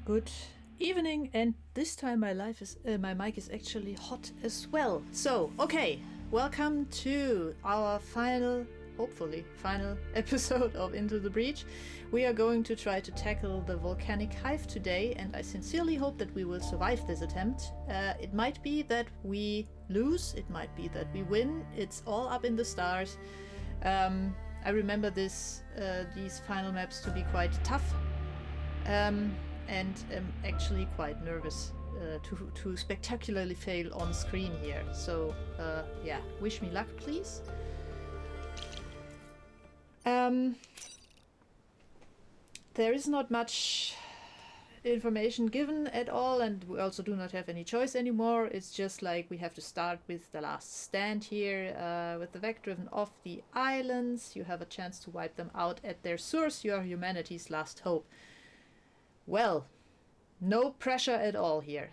Good evening, and this time my mic is actually hot as well. So, okay, welcome to our hopefully final episode of Into the Breach. We are going to try to tackle the volcanic hive today, and I sincerely hope that we will survive this attempt. It might be that we lose, it might be that we win. It's all up in the stars. I remember these final maps to be quite tough. And am actually quite nervous to spectacularly fail on screen here. So, yeah, wish me luck, please. There is not much information given at all, and we also do not have any choice anymore. It's just like we have to start with the last stand here. With the Vec driven off the islands, you have a chance to wipe them out at their source. You are humanity's last hope. Well, no pressure at all here.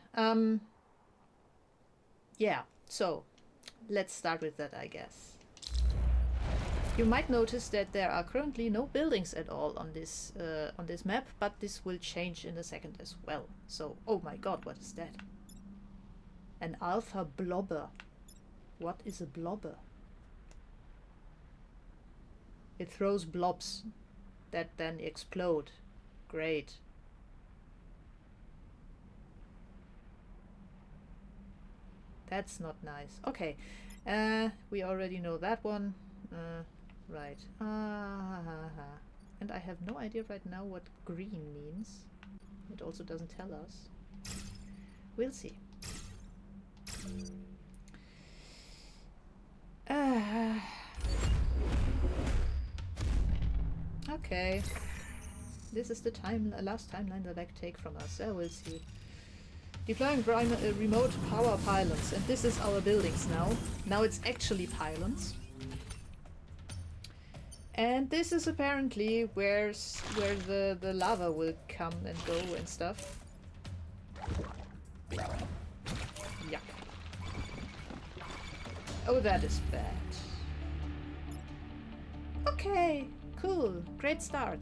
Yeah, so let's start with that, I guess. You might notice that there are currently no buildings at all on this map, but this will change in a second as well. So, oh my god, what is that? An alpha blobber. What is a blobber? It throws blobs that then explode. Great. That's not nice. Okay, we already know that one. Right. And I have no idea right now what green means. It also doesn't tell us. We'll see. Okay. This is the last timeline that I take from us. We'll see. Deploying remote power pylons, and this is our buildings now. Now it's actually pylons. And this is apparently where the lava will come and go and stuff. Yuck. Oh, that is bad. Okay, cool, great start.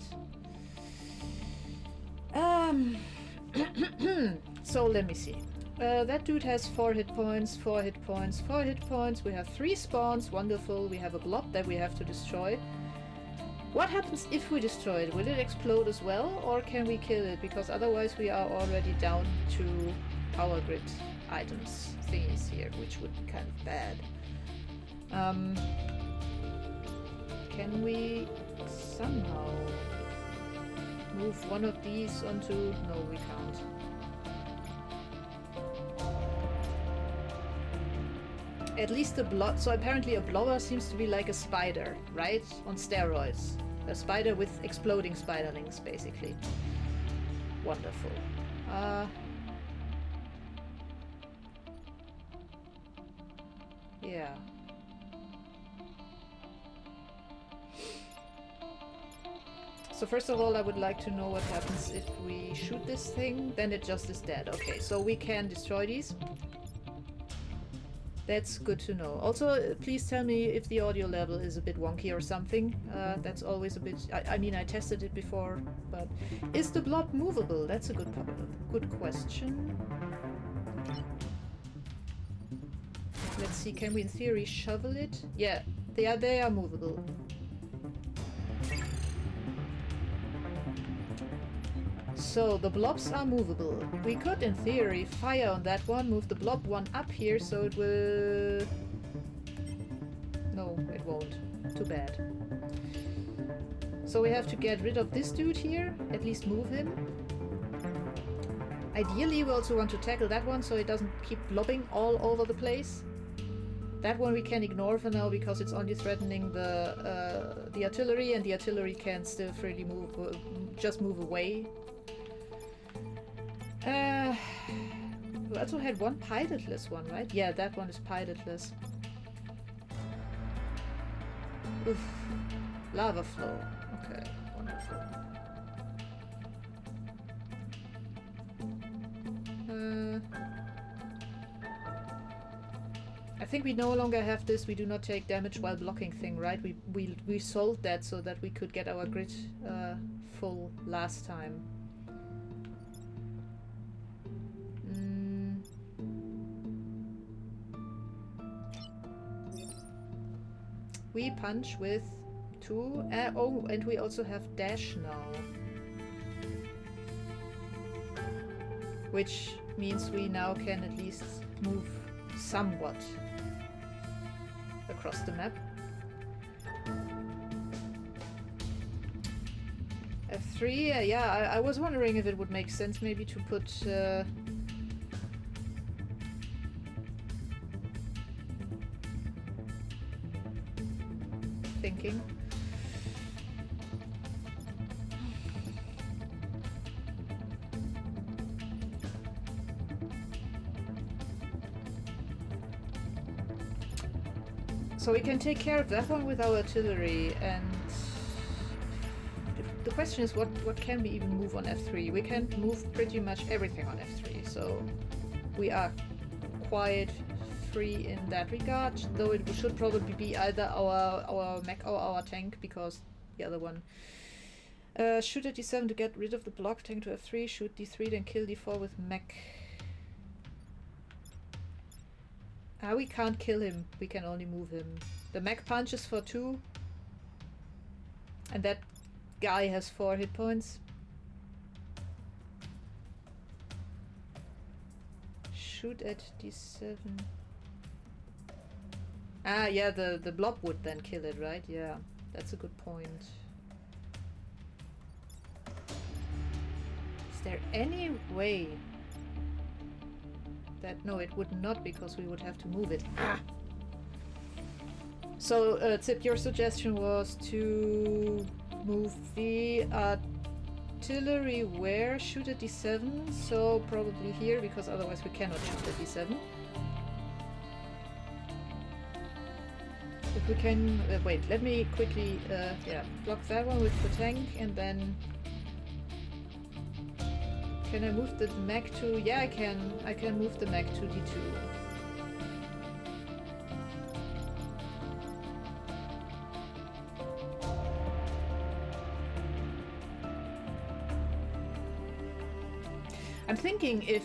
So let me see. That dude has 4 hit points, 4 hit points, 4 hit points. We have 3 spawns. Wonderful. We have a blob that we have to destroy. What happens if we destroy it? Will it explode as well, or can we kill it? Because otherwise we are already down to power grid items thingies here, which would be kind of bad. Can we somehow move one of these onto... No, we can't. At least a blob. So apparently a blobber seems to be like a spider, right? On steroids. A spider with exploding spiderlings, basically. Wonderful. Yeah. So first of all, I would like to know what happens if we shoot this thing. Then it just is dead. Okay, so we can destroy these. That's good to know. Also, please tell me if the audio level is a bit wonky or something. That's always a bit... I mean, I tested it before, but... Is the blob movable? That's a good question. Let's see, can we in theory shovel it? Yeah, they are movable. So the blobs are movable. We could, in theory, fire on that one, move the blob one up here, so it will... No, it won't. Too bad. So we have to get rid of this dude here, at least move him. Ideally, we also want to tackle that one so it doesn't keep blobbing all over the place. That one we can ignore for now because it's only threatening the artillery, and the artillery can still freely move, just move away. We also had one pilotless one, right? Yeah, that one is pilotless. Oof. Lava flow. Okay, wonderful. I think we no longer have this "we do not take damage while blocking" thing, right? We solved that so that we could get our grid full last time. we punch with 2. Oh, and we also have dash now. Which means we now can at least move somewhat across the map. F3, yeah, I was wondering if it would make sense maybe to put thinking. So we can take care of that one with our artillery, and the question is what can we even move on F3? We can move pretty much everything on F3, so we are quite free in that regard, though it should probably be either our mech or our tank, because the other one. Shoot at D7 to get rid of the block, tank to F3, shoot D3, then kill D4 with mech. We can't kill him, we can only move him. The mech punches for 2, and that guy has 4 hit points. Shoot at D7. Ah, yeah, the blob would then kill it, right? Yeah, that's a good point. Is there any way that... No, it would not, because we would have to move it. Ah! So, Zip, your suggestion was to move the artillery where? Shoot at D7, so probably here, because otherwise we cannot shoot at D7. If we can... wait, let me quickly yeah, block that one with the tank, and then... Can I move the mech to... Yeah, I can. I can move the mech to D2. I'm thinking if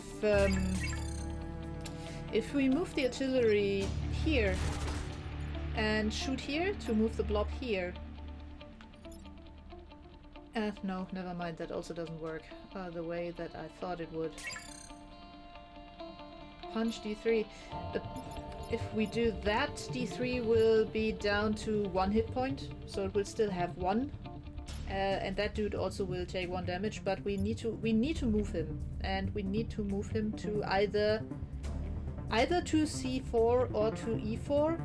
we move the artillery here and shoot here to move the blob here. No, never mind, that also doesn't work the way that I thought it would. Punch D3. But if we do that, D3 will be down to 1 hit point, so it will still have 1. And that dude also will take 1 damage, but we need to move him, and we need to move him to either to C4 or to E4.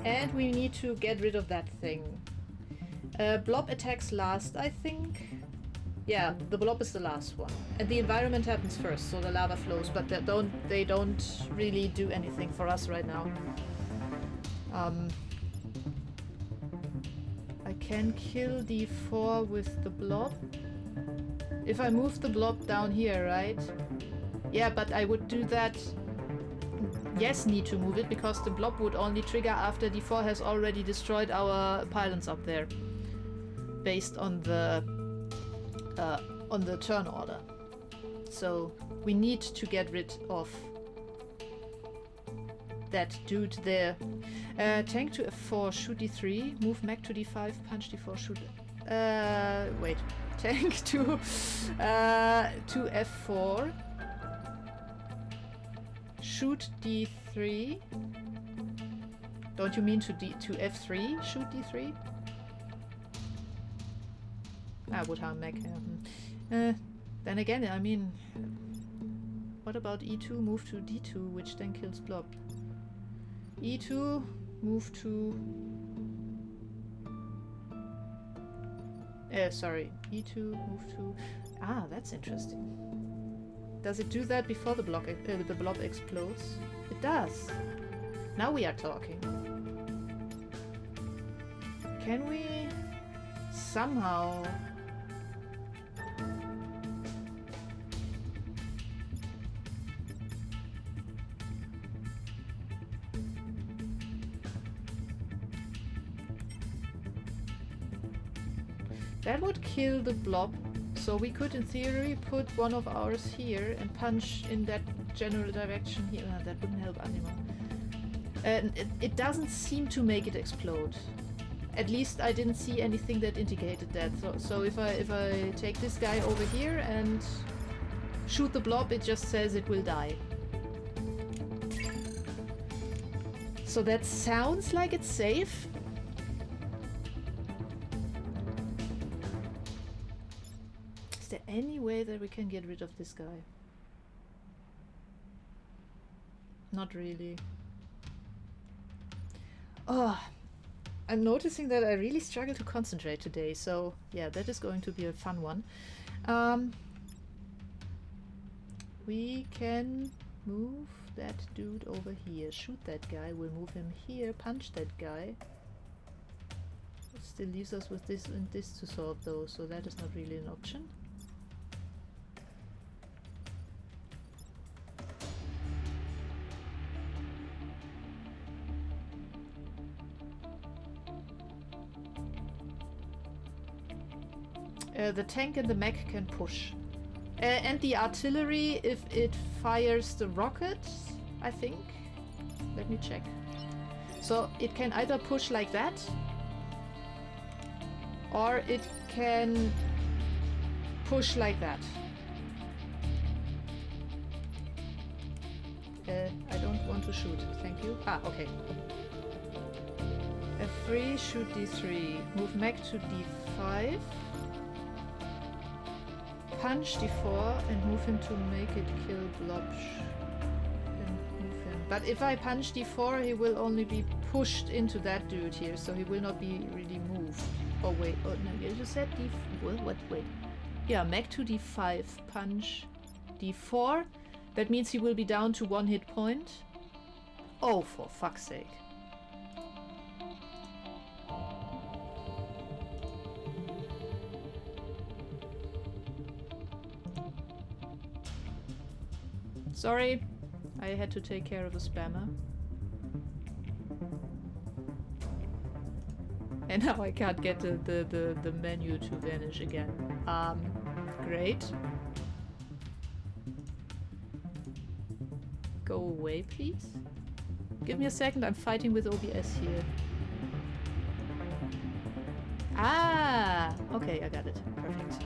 And we need to get rid of that thing. Blob attacks last, I think. Yeah, the blob is the last one. And the environment happens first, so the lava flows, but they don't really do anything for us right now. I can kill D4 with the blob. If I move the blob down here, right? Yeah, but I would do that... Yes, need to move it, because the blob would only trigger after D4 has already destroyed our pylons up there. Based on the turn order. So we need to get rid of that dude there. Tank to F4, shoot D3, move mech to D5, punch D4, shoot... wait. Tank to F4, shoot D3. Don't you mean to F3, shoot D3? Ah, would harm mech. Then again, I mean... What about E2, move to D2, which then kills blob? E2, move to... sorry. E2, move to... Ah, that's interesting. Does it do that before the blob explodes? It does. Now we are talking. Can we somehow... That would kill the blob, so we could in theory put one of ours here and punch in that general direction here. That wouldn't help Anima. And it doesn't seem to make it explode. At least I didn't see anything that indicated that. So if I take this guy over here and shoot the blob, it just says it will die. So that sounds like it's safe. Is there any way that we can get rid of this guy? Not really. Oh, I'm noticing that I really struggle to concentrate today, so yeah, that is going to be a fun one. We can move that dude over here, shoot that guy, we'll move him here, punch that guy. It still leaves us with this and this to solve though, so that is not really an option. The tank and the mech can push. And the artillery, if it fires the rockets, I think. Let me check. So it can either push like that, or it can push like that. I don't want to shoot, thank you. Ah, okay. F3, shoot D3. Move mech to D5. Punch D4 and move him to make it kill Blobsh. And move him. But if I punch D4, he will only be pushed into that dude here, so he will not be really moved. Oh wait, oh no, you just said D4. What? Wait. Yeah, mech to D5, punch D4. That means he will be down to 1 hit point. Oh, for fuck's sake. Sorry, I had to take care of a spammer. And now I can't get the menu to vanish again. Great. Go away, please. Give me a second, I'm fighting with OBS here. Ah! Okay, I got it. Perfect.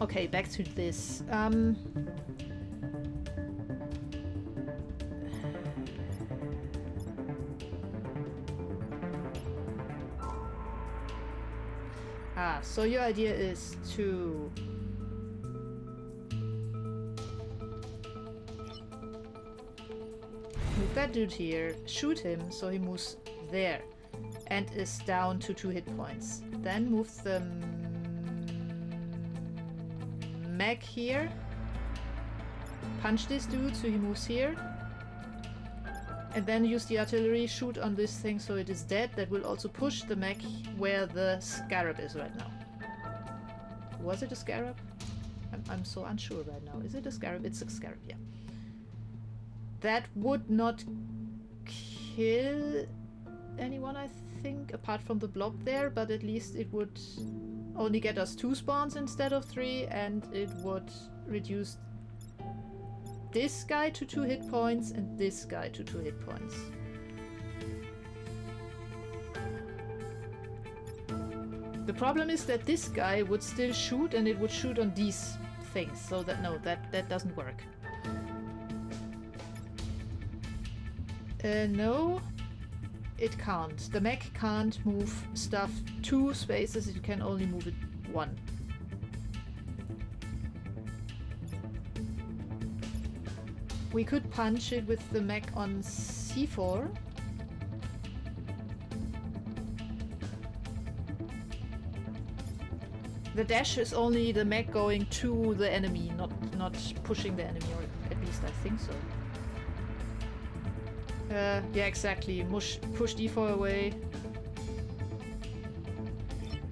Okay, back to this. So your idea is to move that dude here, shoot him so he moves there and is down to 2 hit points. Then move the mech here, punch this dude so he moves here, and then use the artillery, shoot on this thing so it is dead. That will also push the mech where the scarab is right now. Was it a scarab? I'm so unsure right now. Is it a scarab? It's a scarab, yeah. That would not kill anyone, I think, apart from the blob there, but at least it would only get us 2 spawns instead of 3, and it would reduce this guy to 2 hit points and this guy to 2 hit points. The problem is that this guy would still shoot, and it would shoot on these things, so that no, that doesn't work. No, it can't. The mech can't move stuff 2 spaces, it can only move it 1. We could punch it with the mech on C4. The dash is only the mech going to the enemy, not pushing the enemy, or at least I think so. Yeah, exactly. Push D4 away.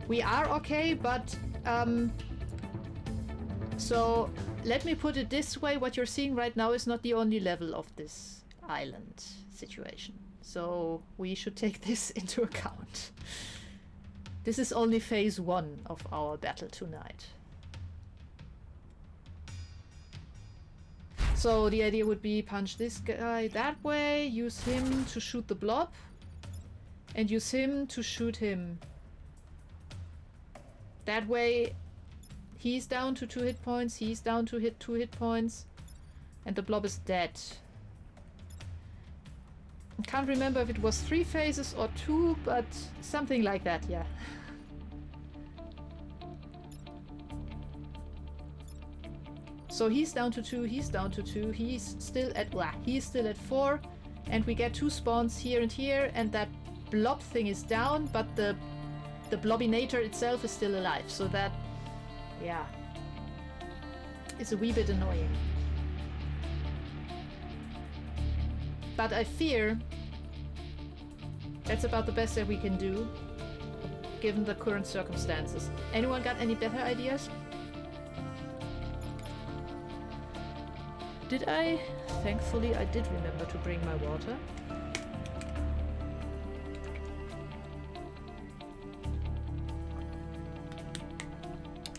We are okay, but so let me put it this way. What you're seeing right now is not the only level of this island situation. So we should take this into account. This is only phase 1 of our battle tonight. So the idea would be punch this guy that way, use him to shoot the blob, and use him to shoot him. That way he's down to 2 hit points, he's down to 2 hit points, and the blob is dead. I can't remember if it was 3 phases or 2, but something like that, yeah. So he's down to 2, he's down to 2, he's still at 4, and we get 2 spawns here and here, and that blob thing is down, but the Blobinator itself is still alive, so that, yeah, is a wee bit annoying. But I fear that's about the best that we can do, given the current circumstances. Anyone got any better ideas? Did I? Thankfully, I did remember to bring my water.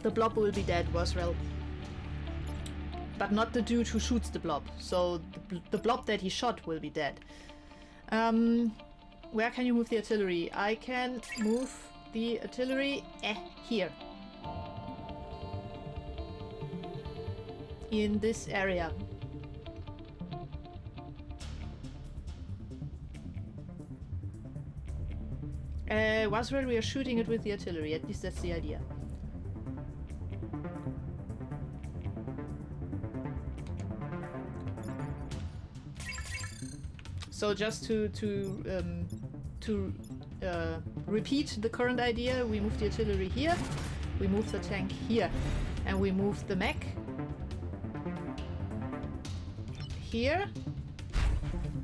The blob will be dead, Rosrel. But not the dude who shoots the blob. So the blob that he shot will be dead. Where can you move the artillery? I can move the artillery here. In this area. Waswell, we are shooting it with the artillery, at least that's the idea. So just to repeat the current idea, we move the artillery here, we move the tank here, and we move the mech here.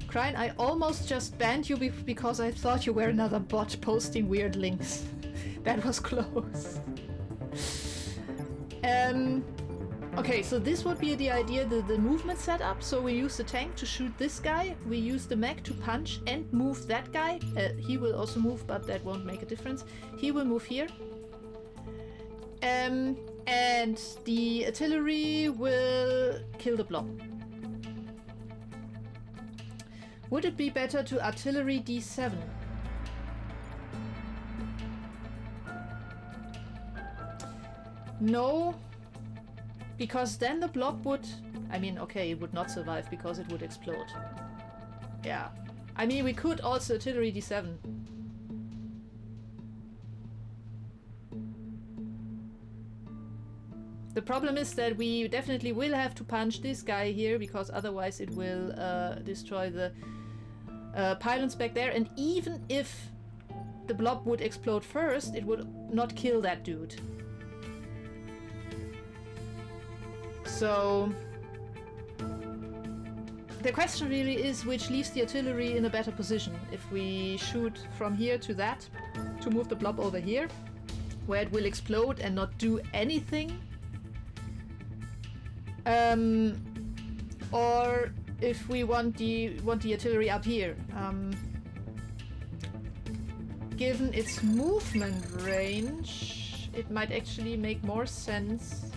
Crine, I almost just banned you because I thought you were another bot posting weird links. That was close. Okay, so this would be the idea, the movement setup. So we use the tank to shoot this guy, we use the mech to punch and move that guy. He will also move, but that won't make a difference. He will move here. And the artillery will kill the blob. Would it be better to artillery D7? No, because then the blob would... I mean, okay, it would not survive because it would explode. Yeah. I mean, we could also artillery D7. The problem is that we definitely will have to punch this guy here, because otherwise it will destroy the pylons back there, and even if the blob would explode first, it would not kill that dude. So the question really is which leaves the artillery in a better position. If we shoot from here to that, to move the blob over here, where it will explode and not do anything, or if we want the artillery up here. Given its movement range, it might actually make more sense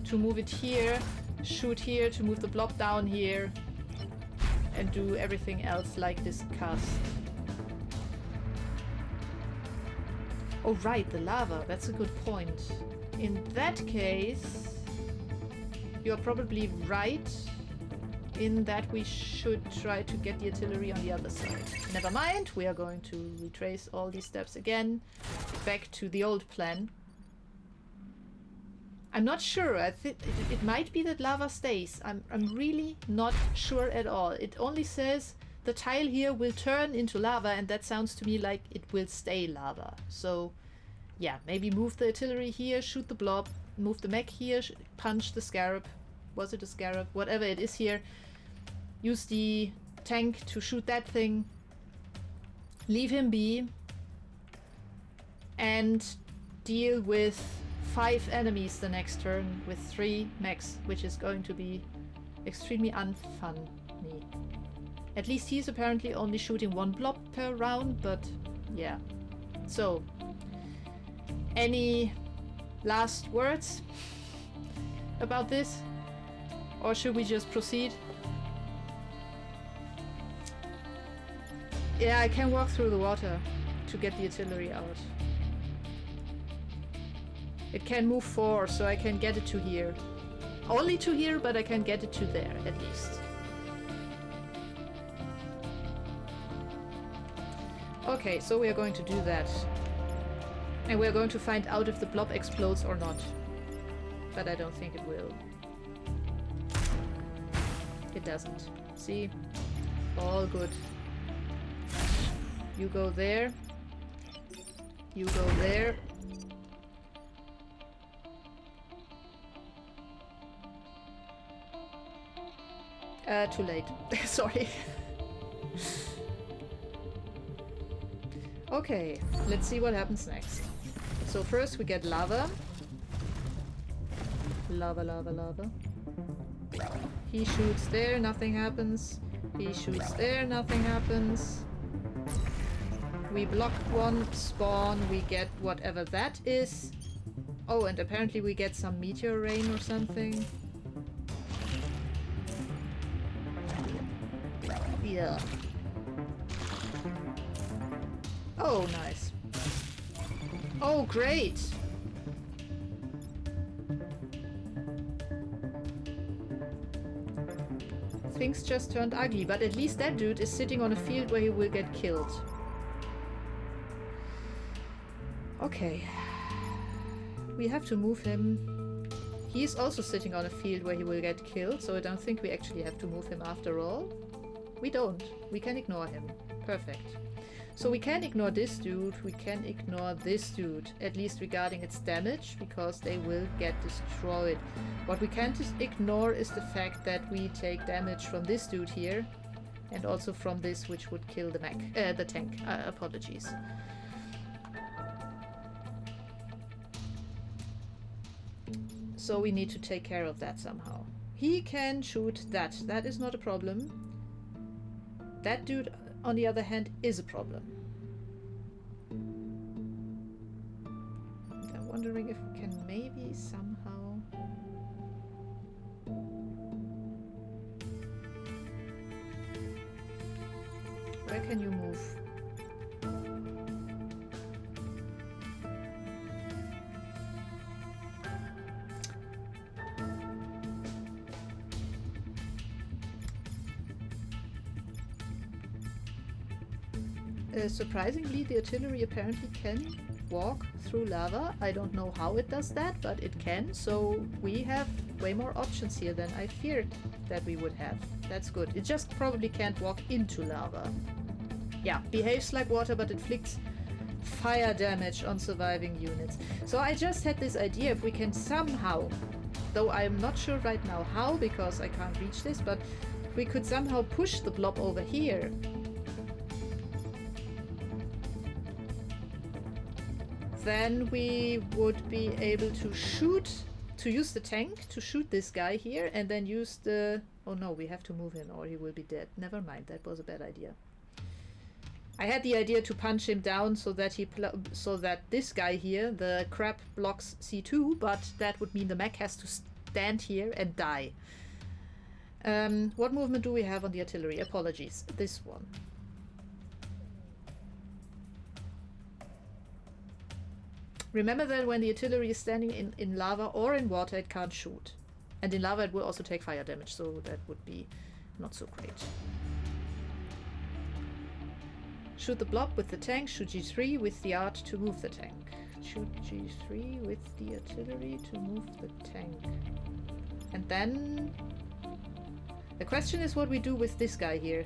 to move it here, shoot here, to move the blob down here, and do everything else like discussed. Oh right, the lava, that's a good point. In that case, you're probably right in that we should try to get the artillery on the other side. Never mind, we are going to retrace all these steps again, back to the old plan. I'm not sure, I think it might be that lava stays. I'm really not sure at all. It only says the tile here will turn into lava, and that sounds to me like it will stay lava. So yeah, maybe move the artillery here, shoot the blob, move the mech here, punch the scarab. Was it a scarab? Whatever it is here. Use the tank to shoot that thing. Leave him be. And deal with 5 enemies the next turn with 3 mechs, which is going to be extremely unfunny. At least he's apparently only shooting 1 blob per round, but yeah. So, any last words about this? Or should we just proceed? Yeah, I can walk through the water to get the artillery out. It can move 4, so I can get it to here. Only to here, but I can get it to there, at least. Okay, so we are going to do that. And we are going to find out if the blob explodes or not. But I don't think it will. It doesn't. See? All good. You go there. You go there. Too late. Sorry. Okay, let's see what happens next. So first we get lava. Lava, lava, lava. He shoots there, nothing happens. He shoots there, nothing happens. We block one spawn, we get whatever that is. Oh, and apparently we get some meteor rain or something. Yeah. Oh, nice. Oh, great! Things just turned ugly, but at least that dude is sitting on a field where he will get killed. Okay. We have to move him. He is also sitting on a field where he will get killed, so I don't think we actually have to move him after all. We don't. We can ignore him. Perfect. So we can ignore this dude, we can ignore this dude, at least regarding its damage, because they will get destroyed. What we can't ignore is the fact that we take damage from this dude here, and also from this, which would kill the tank. Apologies. So we need to take care of that somehow. He can shoot that. That is not a problem. That dude, on the other hand, is a problem. I'm wondering if we can maybe somehow... Where can you move? Surprisingly, the artillery apparently can walk through lava. I don't know how it does that, but it can. So we have way more options here than I feared that we would have. That's good. It just probably can't walk into lava. Yeah, behaves like water, but inflicts fire damage on surviving units. So I just had this idea if we can somehow, though I'm not sure right now how because I can't reach this, but if we could somehow push the blob over here. Then we would be able to use the tank to shoot this guy here and then use the... Oh no, we have to move him or he will be dead. Never mind, that was a bad idea. I had the idea to punch him down so that this guy here, the crab, blocks C2, but that would mean the mech has to stand here and die. What movement do we have on the artillery? Apologies. This one. Remember that when the artillery is standing in lava or in water, it can't shoot. And in lava it will also take fire damage, so that would be not so great. Shoot the blob with the tank, shoot G3 with the art to move the tank. Shoot G3 with the artillery to move the tank. And then... the question is what we do with this guy here.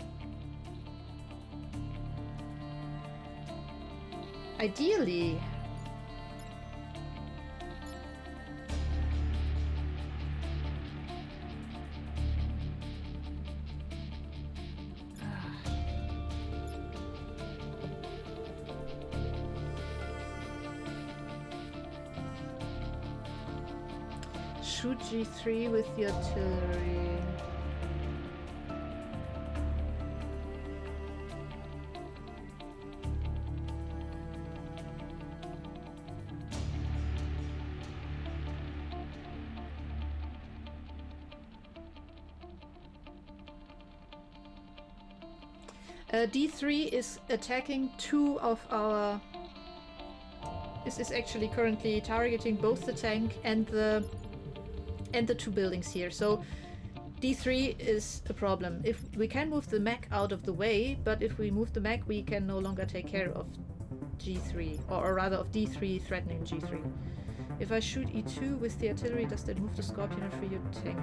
Ideally... shoot G3 with the artillery. D3 is attacking two of our... This is actually currently targeting both the tank and the two buildings here. So D3 is a problem. If we can move the mech out of the way, but if we move the mech, we can no longer take care of G3, or rather of D3 threatening G3. If I shoot E2 with the artillery, does that move the Scorpion and free your tank?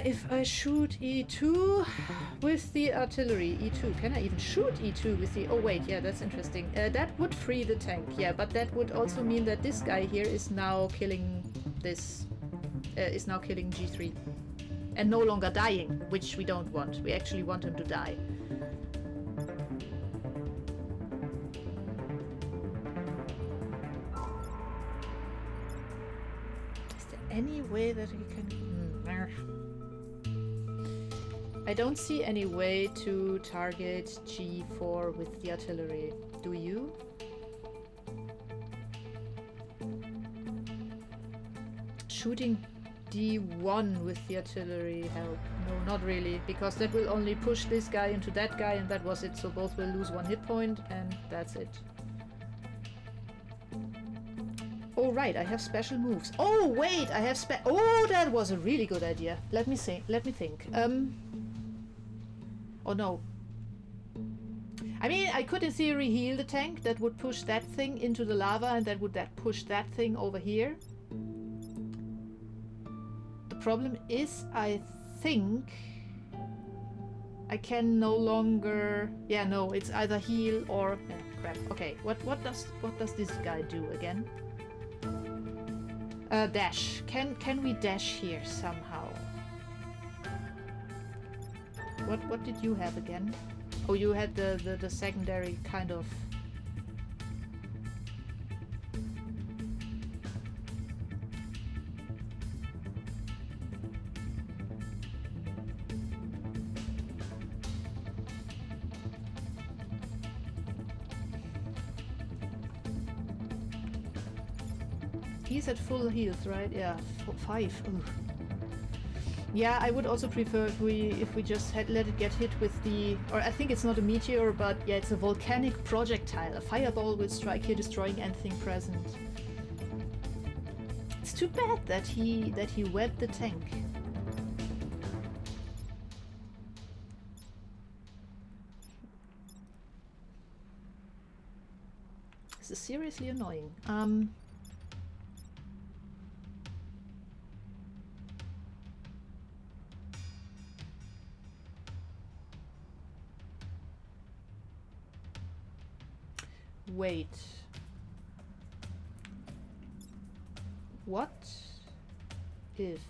If I shoot E2 with the artillery, E2, can I even shoot E2 with the... Oh wait, yeah, that's interesting. That would free the tank, yeah, but that would also mean that this guy here is now killing this... is now killing G3. And no longer dying, which we don't want. We actually want him to die. Is there any way that we can... I don't see any way to target G4 with the artillery. Do you? Shooting D1 with the artillery help? No, not really, because that will only push this guy into that guy and that was it, so both will lose 1 hit point and that's it. Oh right, I have special moves. Oh wait, I have oh, that was a really good idea. Let me think. Oh no. I mean, I could in theory heal the tank. That would push that thing into the lava and that would push that thing over here. The problem is, I think I can no longer... Yeah, no, it's either heal or... crap. Okay, what does this guy do again? Dash. Can we dash here somehow? What did you have again? Oh, you had the secondary kind of... He's at full health, right? Yeah, 5. Ooh. Yeah, I would also prefer if we just had let it get hit with the... Or I think it's not a meteor, but yeah, it's a volcanic projectile. A fireball will strike here, destroying anything present. It's too bad that he webbed the tank. This is seriously annoying. Wait. What if...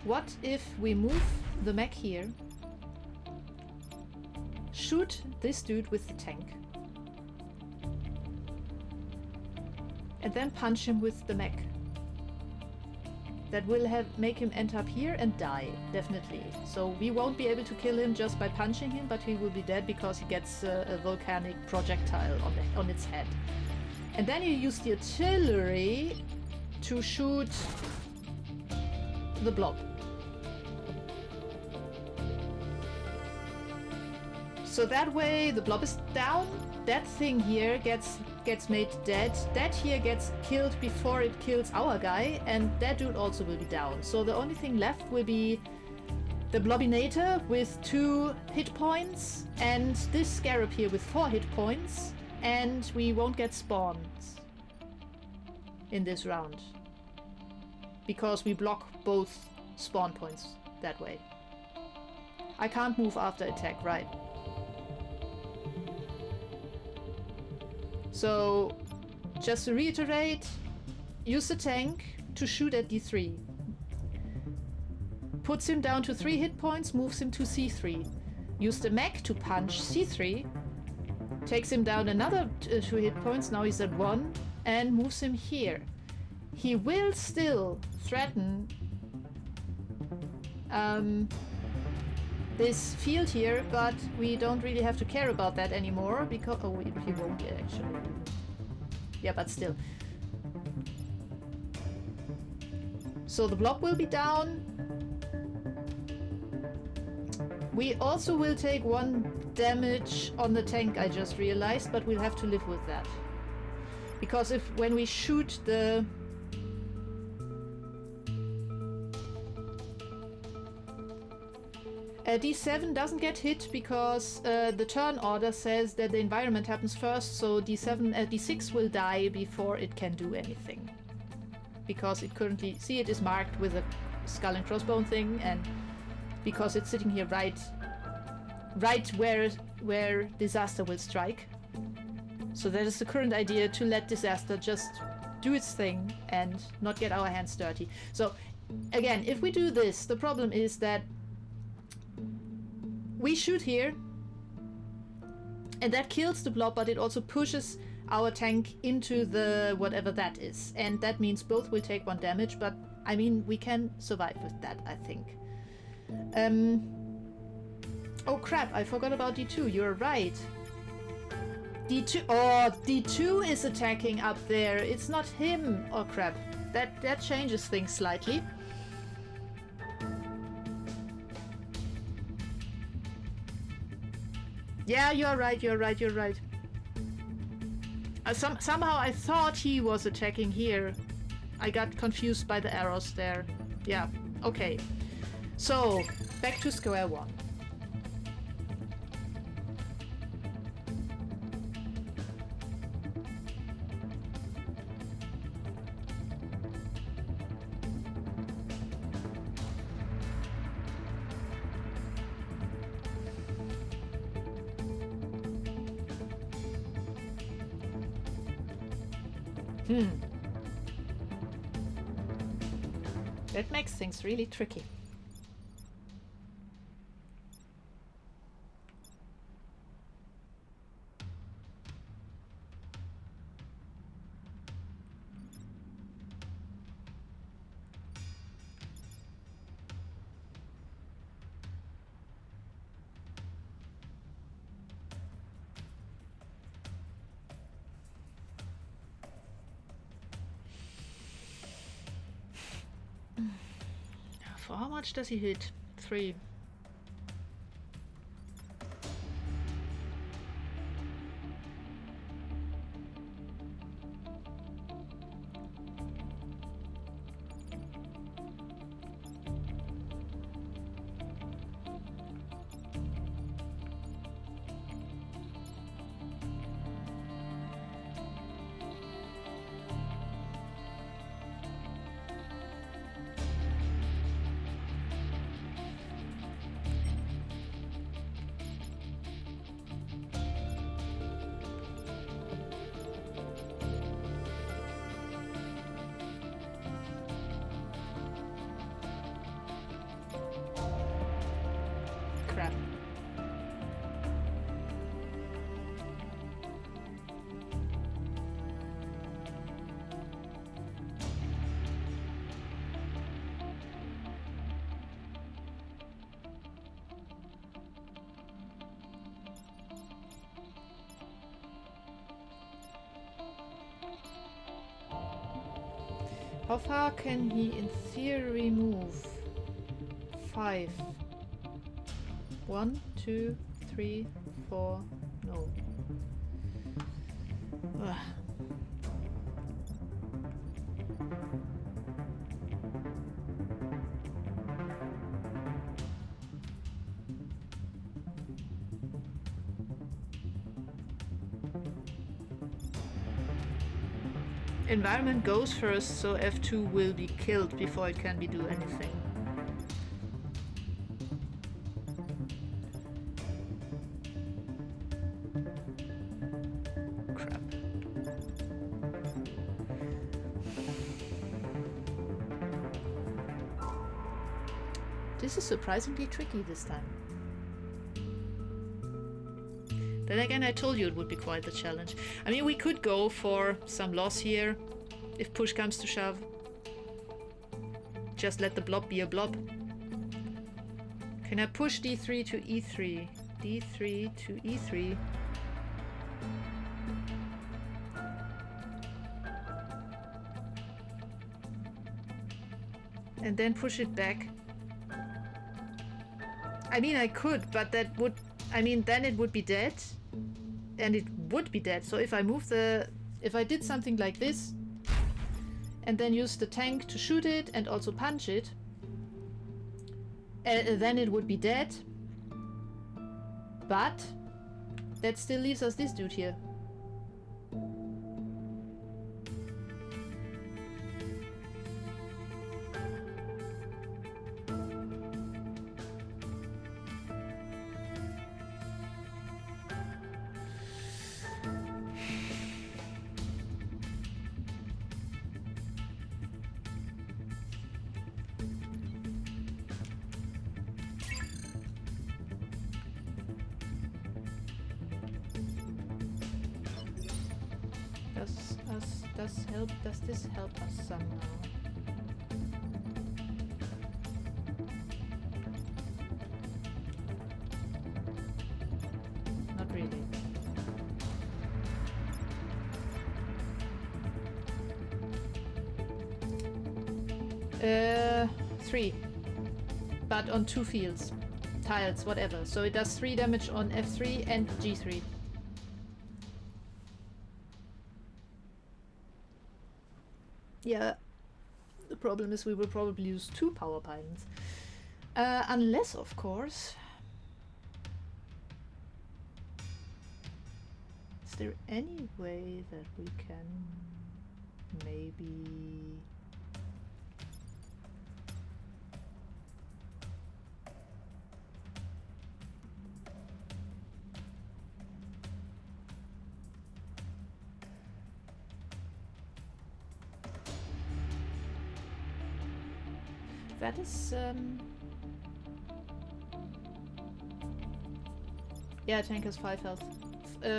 What if we move the mech here, shoot this dude with the tank, and then punch him with the mech? That will make him end up here and die, definitely. So we won't be able to kill him just by punching him, but he will be dead because he gets a volcanic projectile on its head. And then you use the artillery to shoot the blob. So that way the blob is down, that thing here gets made dead, that here gets killed before it kills our guy, and that dude also will be down. So the only thing left will be the Blobinator with 2 hit points, and this Scarab here with 4 hit points, and we won't get spawns in this round. Because we block both spawn points that way. I can't move after attack, right? So, just to reiterate, use the tank to shoot at D3. Puts him down to 3 hit points, moves him to C3. Use the mech to punch C3. Takes him down another 2 hit points, now he's at 1, and moves him here. He will still threaten this field here, but we don't really have to care about that anymore because he won't actually. Yeah, but still. So the blob will be down. We also will take 1 damage on the tank, I just realized, but we'll have to live with that. Because when we shoot the... D7 doesn't get hit because the turn order says that the environment happens first, so D6 will die before it can do anything. Because it currently... See, it is marked with a skull and crossbone thing, and because it's sitting here right where disaster will strike. So that is the current idea, to let disaster just do its thing and not get our hands dirty. So again, if we do this, the problem is that we shoot here and that kills the blob, but it also pushes our tank into the whatever that is, and that means both will take 1 damage, but I mean, we can survive with that, I think. Oh crap, I forgot about D2, you're right. D2, oh, D2 is attacking up there, it's not him. Oh crap, that changes things slightly. Yeah, you're right. Somehow I thought he was attacking here. I got confused by the arrows there. Yeah, okay. So, back to square one. That makes things really tricky. For how much does he hit? 3. Crap. How far can he in theory move? 5. 1, 2, 3, 4, no. Ugh. Environment goes first, so F2 will be killed before it can do anything. Crap. This is surprisingly tricky this time. Then again, I told you it would be quite the challenge. I mean, we could go for some loss here, if push comes to shove. Just let the blob be a blob. Can I push D3 to E3? D3 to E3. And then push it back. I mean, I could, but that would... I mean, then it would be dead. And it would be dead. So if I move the... If I did something like this, and then use the tank to shoot it and also punch it, then it would be dead. But that still leaves us this dude here. Does this help us somehow? Not really. Three. But on 2 fields. Tiles, whatever. So it does 3 damage on F3 and G3. Yeah, the problem is we will probably use 2 power pylons. Unless, of course... Is there any way that we can maybe... That is, yeah, tank has 5 health.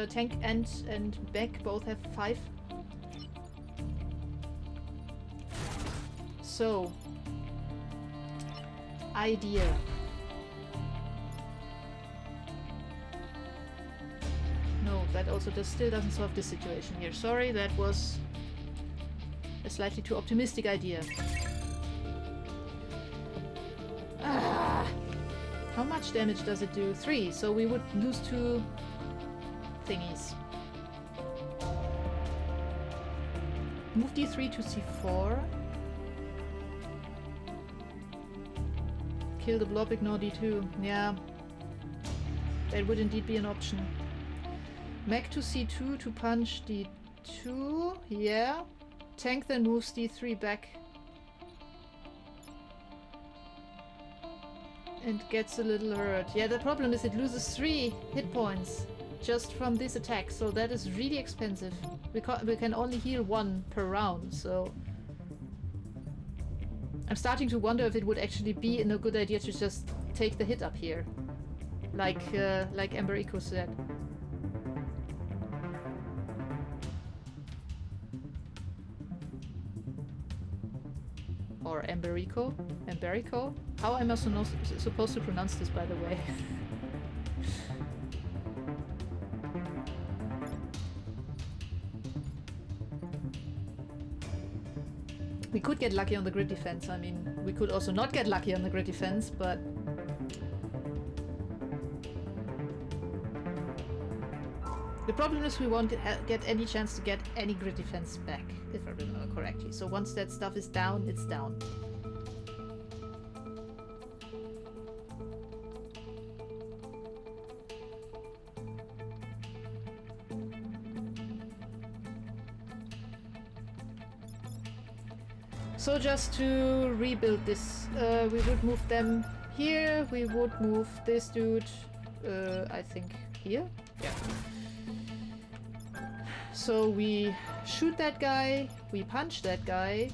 Tank and Beck both have 5. So, idea. No, that also still doesn't solve this situation here. Sorry, that was a slightly too optimistic idea. How much damage does it do? 3, so we would lose 2 thingies. Move D3 to C4. Kill the blob, ignore D2. Yeah. That would indeed be an option. Mech to C2 to punch D2. Yeah. Tank then moves D3 back. And gets a little hurt. Yeah, the problem is it loses 3 hit points just from this attack, so that is really expensive. We can only heal 1 per round, so... I'm starting to wonder if it would actually be a good idea to just take the hit up here. Like Ember Eco said. Or Emberico? Emberico? How am I supposed to pronounce this, by the way? We could get lucky on the grid defense. I mean, we could also not get lucky on the grid defense, but... The problem is we won't get any chance to get any grid defense back, if I remember correctly. So once that stuff is down, it's down. So just to rebuild this, we would move them here, we would move this dude, I think here? Yeah. So we shoot that guy, we punch that guy,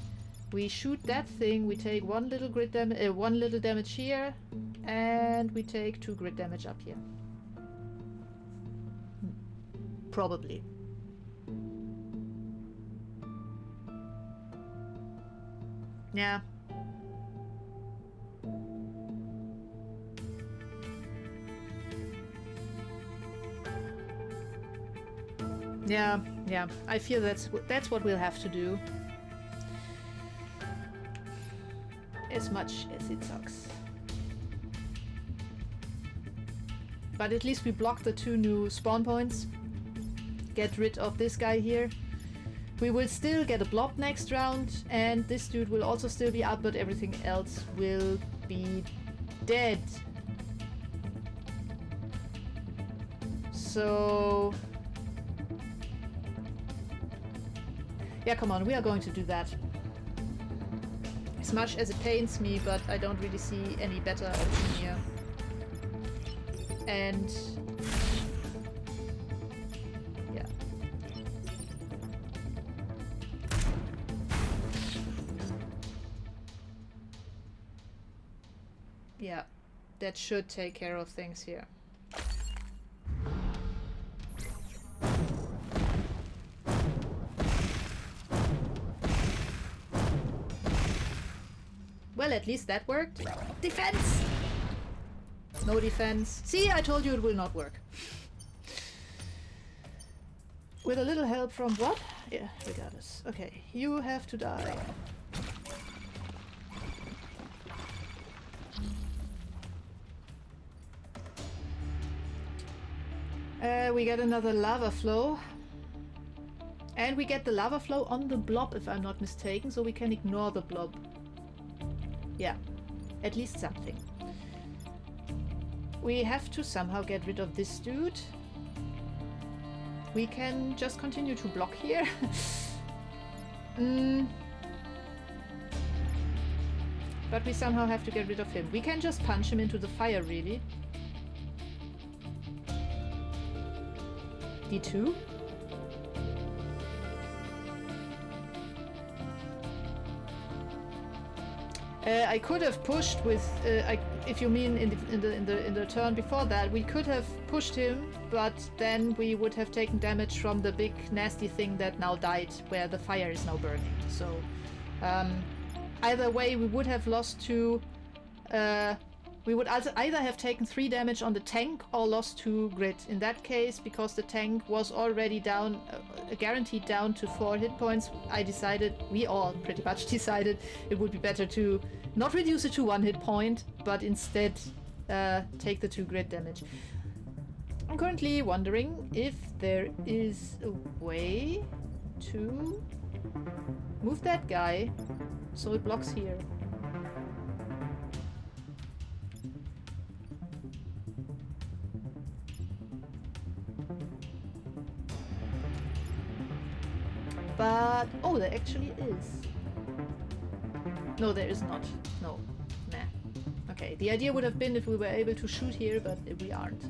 we shoot that thing, we take 1 little grid damage, 1 little damage here, and we take 2 grid damage up here. Probably. Yeah. Yeah, I feel that's what we'll have to do. As much as it sucks. But at least we blocked the 2 new spawn points. Get rid of this guy here. We will still get a blob next round, and this dude will also still be up, but everything else will be dead. So... yeah, come on, we are going to do that. As much as it pains me, but I don't really see any better option here. And... yeah. Yeah, that should take care of things here. Well, at least that worked. Defense! No defense. See, I told you it will not work. With a little help from what? Yeah, regardless. Okay, you have to die. We get another lava flow. And we get the lava flow on the blob, if I'm not mistaken, so we can ignore the blob. Yeah, at least something. We have to somehow get rid of this dude. We can just continue to block here. But we somehow have to get rid of him. We can just punch him into the fire, really. D2. I could have pushed with, if you mean in the turn before that, we could have pushed him, but then we would have taken damage from the big nasty thing that now died, where the fire is now burning. So either way, we would have lost 2. We would either have taken 3 damage on the tank or lost 2 grit. In that case, because the tank was already down, guaranteed down to 4 hit points, we all pretty much decided it would be better to not reduce it to 1 hit point, but instead take the 2 grit damage. I'm currently wondering if there is a way to move that guy so it blocks here. But, oh, there actually is. No, there is not. No. Nah. Okay, the idea would have been if we were able to shoot here, but we aren't.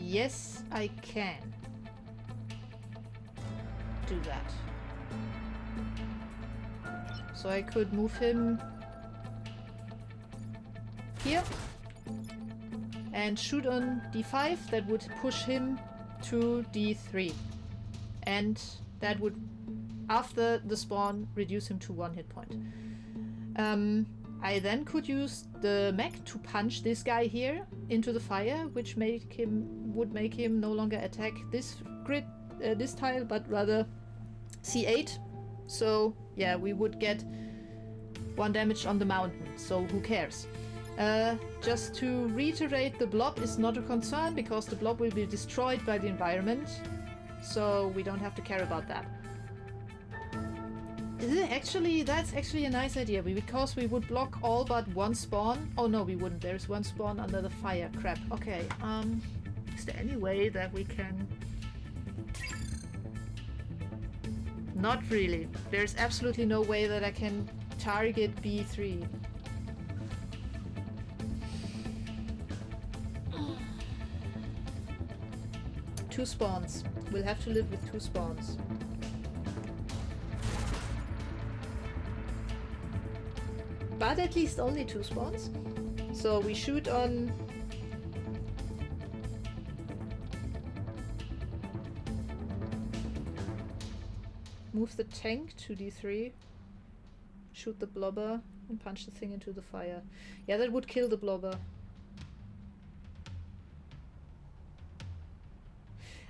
Yes, I can do that. So I could move him here and shoot on D5. That would push him to D3. And that would, after the spawn, reduce him to 1 hit point. I then could use the mech to punch this guy here into the fire, which would make him no longer attack this grid, this tile, but rather C8. So yeah, we would get 1 damage on the mountain, so who cares? Just to reiterate, the blob is not a concern because the blob will be destroyed by the environment, so we don't have to care about that. That's actually a nice idea, because we would block all but 1 spawn. Oh no, we wouldn't. There's 1 spawn under the fire. Crap. Okay, is there any way that we can... Not really. There's absolutely no way that I can target B3. Two spawns. We'll have to live with 2 spawns. But at least only 2 spawns. So we shoot on... Move the tank to D3. Shoot the blobber and punch the thing into the fire. Yeah, that would kill the blobber.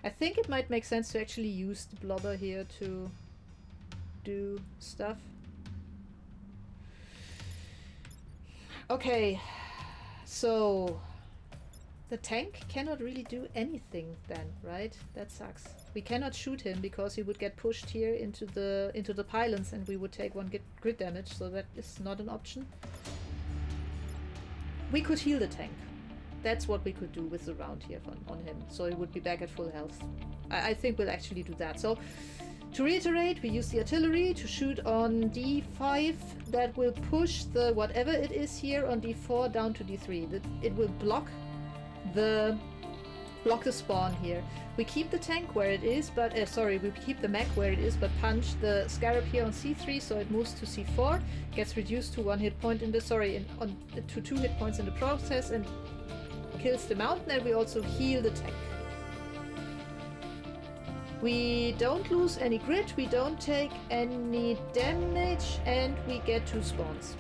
I think it might make sense to actually use the blobber here to do stuff. Okay, so the tank cannot really do anything then, right? That sucks. We cannot shoot him because he would get pushed here into the pylons and we would take 1 grid damage, so that is not an option. We could heal the tank. That's what we could do with the round here on him, so he would be back at full health. I think we'll actually do that. So, to reiterate, we use the artillery to shoot on D5. That will push the whatever it is here on D4 down to D3. It will block the spawn here. We keep the tank where it is, but we keep the mech where it is, but punch the scarab here on C3, so it moves to C4, gets reduced to 1 hit point in the to 2 hit points in the process, and kills the mountain, and we also heal the tank. We don't lose any grid, we don't take any damage, and we get 2 spawns.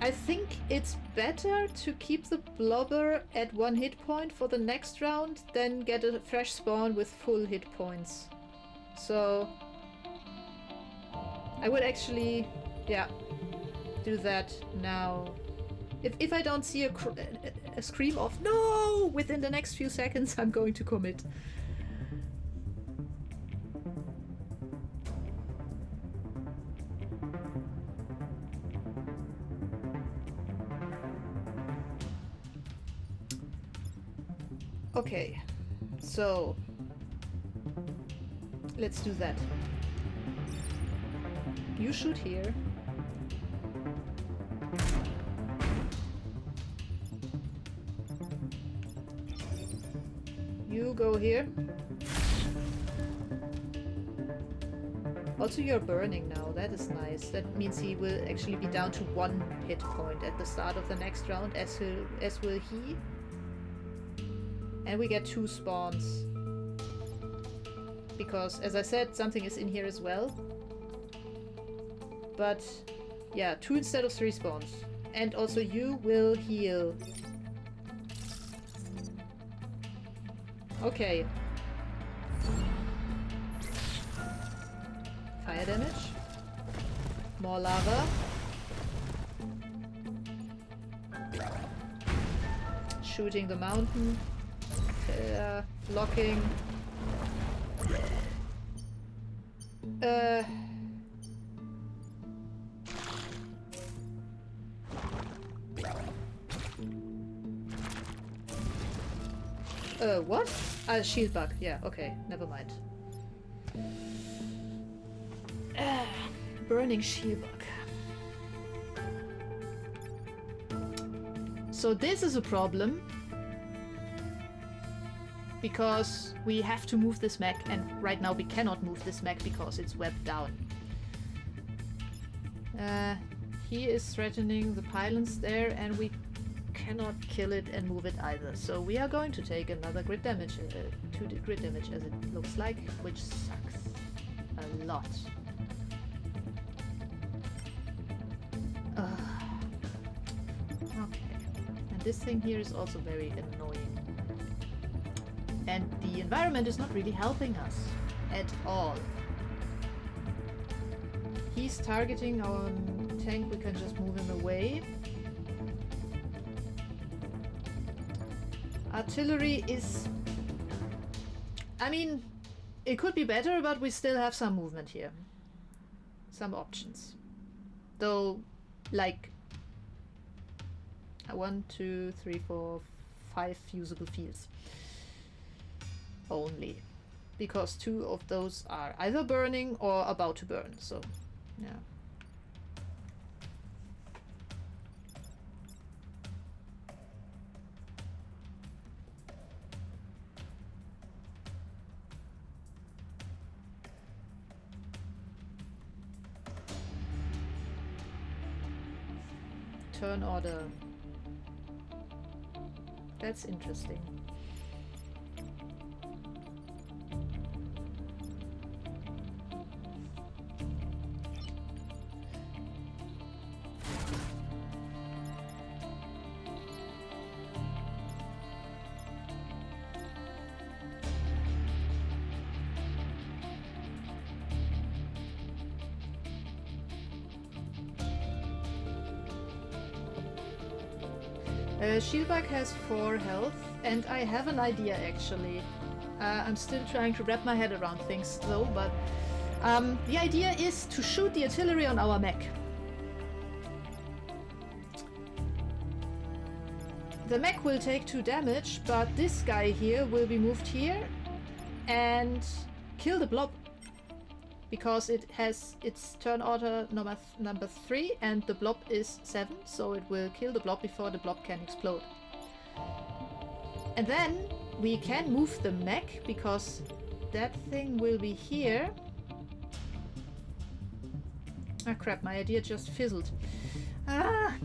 I think it's better to keep the blobber at 1 hit point for the next round than get a fresh spawn with full hit points. So I would actually, yeah, do that now. If I don't see a scream of no within the next few seconds, I'm going to commit. Okay, so let's do that. You shoot here. You go here. Also, you're burning now. That is nice. That means he will actually be down to 1 hit point at the start of the next round, as will he. And we get 2 spawns. Because, as I said, something is in here as well. But, yeah, 2 instead of 3 spawns. And also you will heal. Okay. Fire damage. More lava. Shooting the mountain. Blocking. What? Shield bug. Yeah, okay, never mind. Burning shield bug. So this is a problem. Because we have to move this mech, and right now we cannot move this mech because it's webbed down. He is threatening the pylons there, and we cannot kill it and move it either. So we are going to take another grid damage, 2 grid damage as it looks like, which sucks a lot. Okay, and this thing here is also very annoying. And the environment is not really helping us at all. He's targeting our tank, we can just move him away. Artillery is... I mean, it could be better, but we still have some movement here. Some options. Though, like... 1, 2, 3, 4, 5 usable fields. Only. Because 2 of those are either burning or about to burn, so... yeah. turn order. That's interesting. Shieldbug has 4 health, and I have an idea actually. I'm still trying to wrap my head around things though, but the idea is to shoot the artillery on our mech. The mech will take 2 damage, but this guy here will be moved here and kill the blob. Because it has its turn order number 3 and the blob is 7, so it will kill the blob before the blob can explode. And then we can move the mech because that thing will be here. Ah crap, my idea just fizzled. Ah!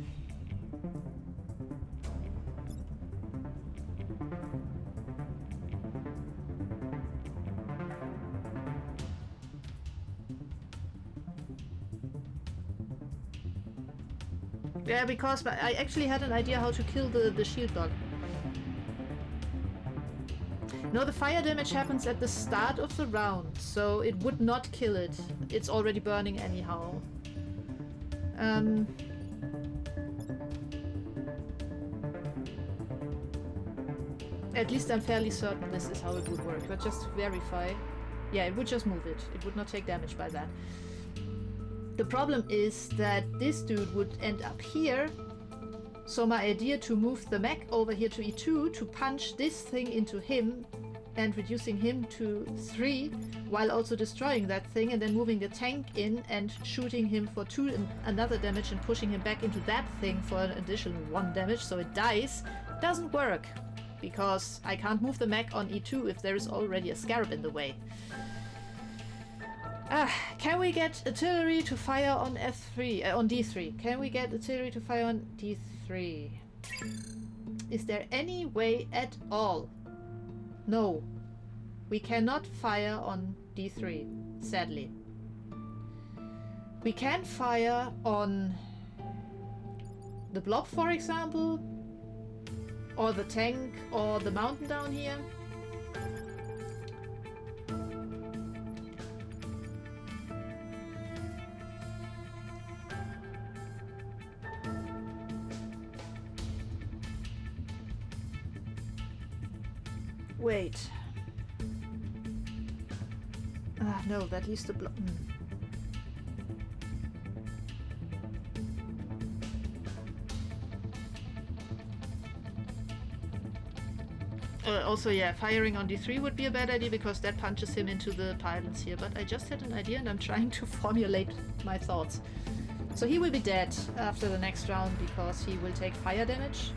Yeah, because I actually had an idea how to kill the shield bug. No, the fire damage happens at the start of the round, so it would not kill it. It's already burning anyhow. At least I'm fairly certain this is how it would work, but just verify. Yeah, it would just move it. It would not take damage by that. The problem is that this dude would end up here, so my idea to move the mech over here to E2 to punch this thing into him and reducing him to 3 while also destroying that thing and then moving the tank in and shooting him for 2 and another damage and pushing him back into that thing for an additional 1 damage so it dies, doesn't work because I can't move the mech on E2 if there is already a scarab in the way. Can we get artillery to fire on F3, on D3? Can we get artillery to fire on D3? Is there any way at all? No. We cannot fire on D3, sadly. We can fire on the blob, for example, or the tank, or the mountain down here. Wait. No, that leaves the blob. Also, yeah, firing on D3 would be a bad idea because that punches him into the pylons here. But I just had an idea and I'm trying to formulate my thoughts. So he will be dead after the next round because he will take fire damage.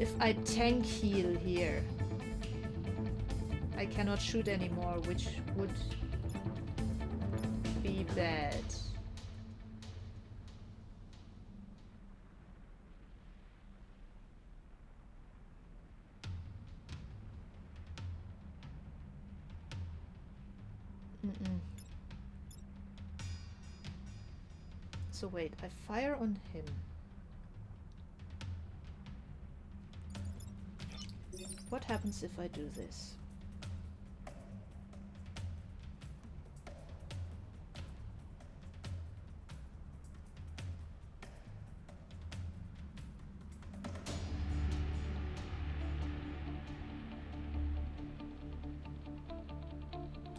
If I tank heal here, I cannot shoot anymore, which would be bad. So wait, I fire on him. What happens if I do this?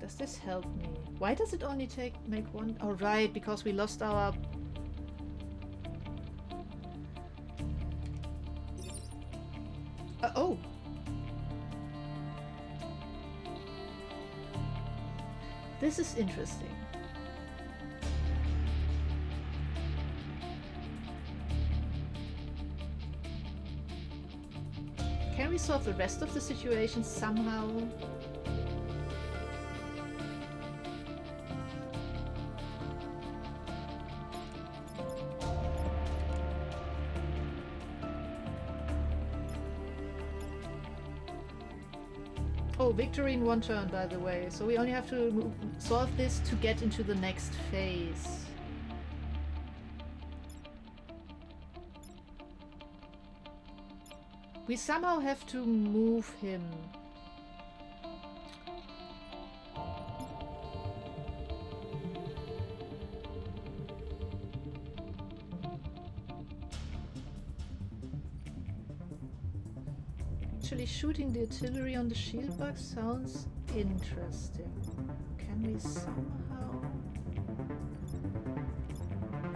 Does this help me? Why does it only make one? Oh right, because we lost our... oh! This is interesting. Can we solve the rest of the situation somehow? Oh, victory in 1 turn, by the way. So we only have to solve this to get into the next phase. We somehow have to move him. Actually, shooting the artillery on the shield bug sounds interesting. Can we somehow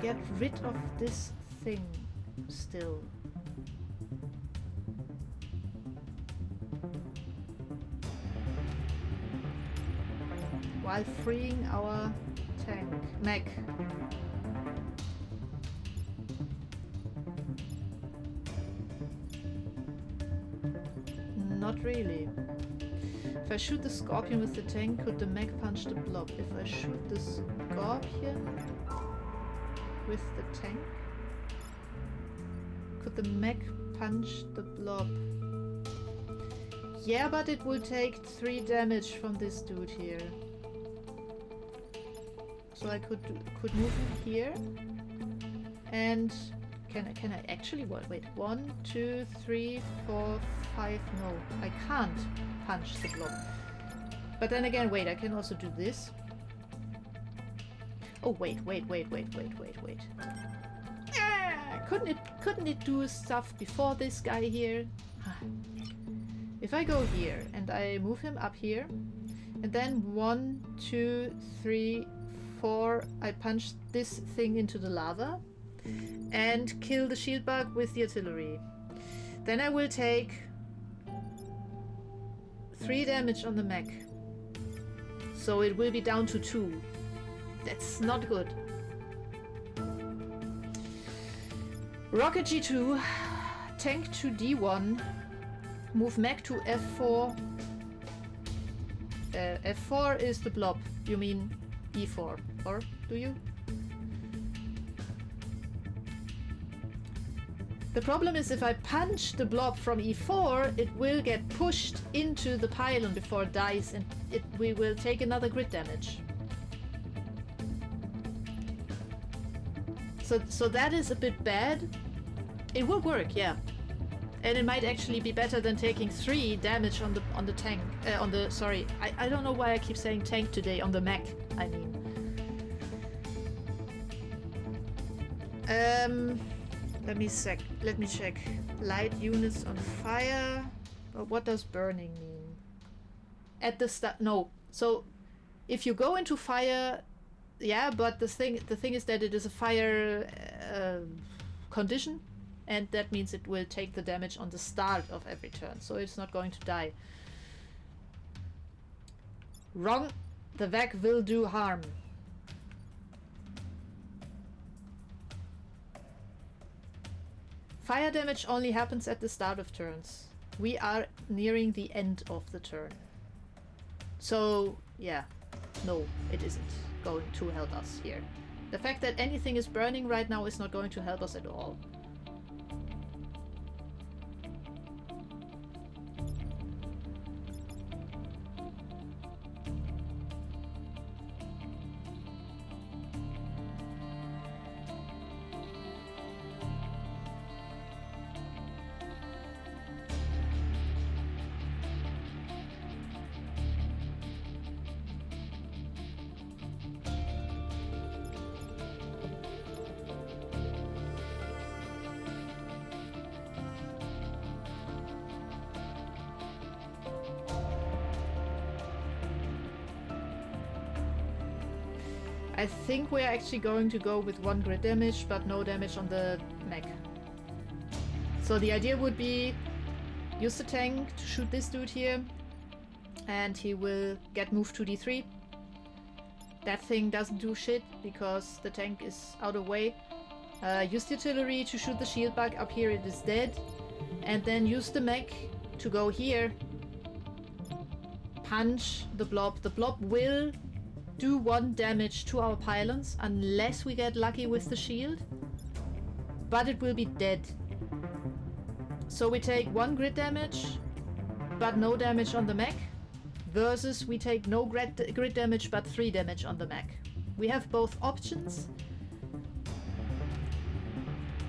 get rid of this thing still? While freeing our tank, mech. Not really. If I shoot the Scorpion with the tank, could the mech punch the blob? If I shoot the Scorpion with the tank, could the mech punch the blob? Yeah, but it will take 3 damage from this dude here. So I could move him here, and can I actually wait? 1, 2, 3, 4, 5. No, I can't punch the blob. But then again, wait, I can also do this. Oh wait. Ah, couldn't it do stuff before this guy here? If I go here and I move him up here, and then 1, 2, 3, 4, I punch this thing into the lava and kill the shield bug with the artillery. Then I will take 3 damage on the mech. So it will be down to 2. That's not good. Rocket G2, tank to D1, move mech to F4. F4 is the blob. You mean E4, or do you? The problem is if I punch the blob from E4, it will get pushed into the pylon before it dies, and we will take another grid damage. So that is a bit bad. It will work, yeah. And it might actually be better than taking 3 damage on the tank. Sorry, I don't know why I keep saying tank today. On the mech, I mean. Let me check. Light units on fire. What does burning mean? At the start, no. So, if you go into fire, yeah. But the thing is that it is a fire condition, and that means it will take the damage on the start of every turn. So it's not going to die. Wrong. The Vec will do harm. Fire damage only happens at the start of turns. We are nearing the end of the turn. So, yeah. No, it isn't going to help us here. The fact that anything is burning right now is not going to help us at all. I think we're actually going to go with 1 grid damage, but no damage on the mech. So the idea would be use the tank to shoot this dude here, and he will get moved to D3. That thing doesn't do shit because the tank is out of way. Use the artillery to shoot the shield bug. Up here it is dead. And then use the mech to go here. Punch the blob. The blob will do 1 damage to our pylons unless we get lucky with the shield, but it will be dead. So we take 1 grid damage but no damage on the mech, versus we take no grid damage but 3 damage on the mech. We have both options.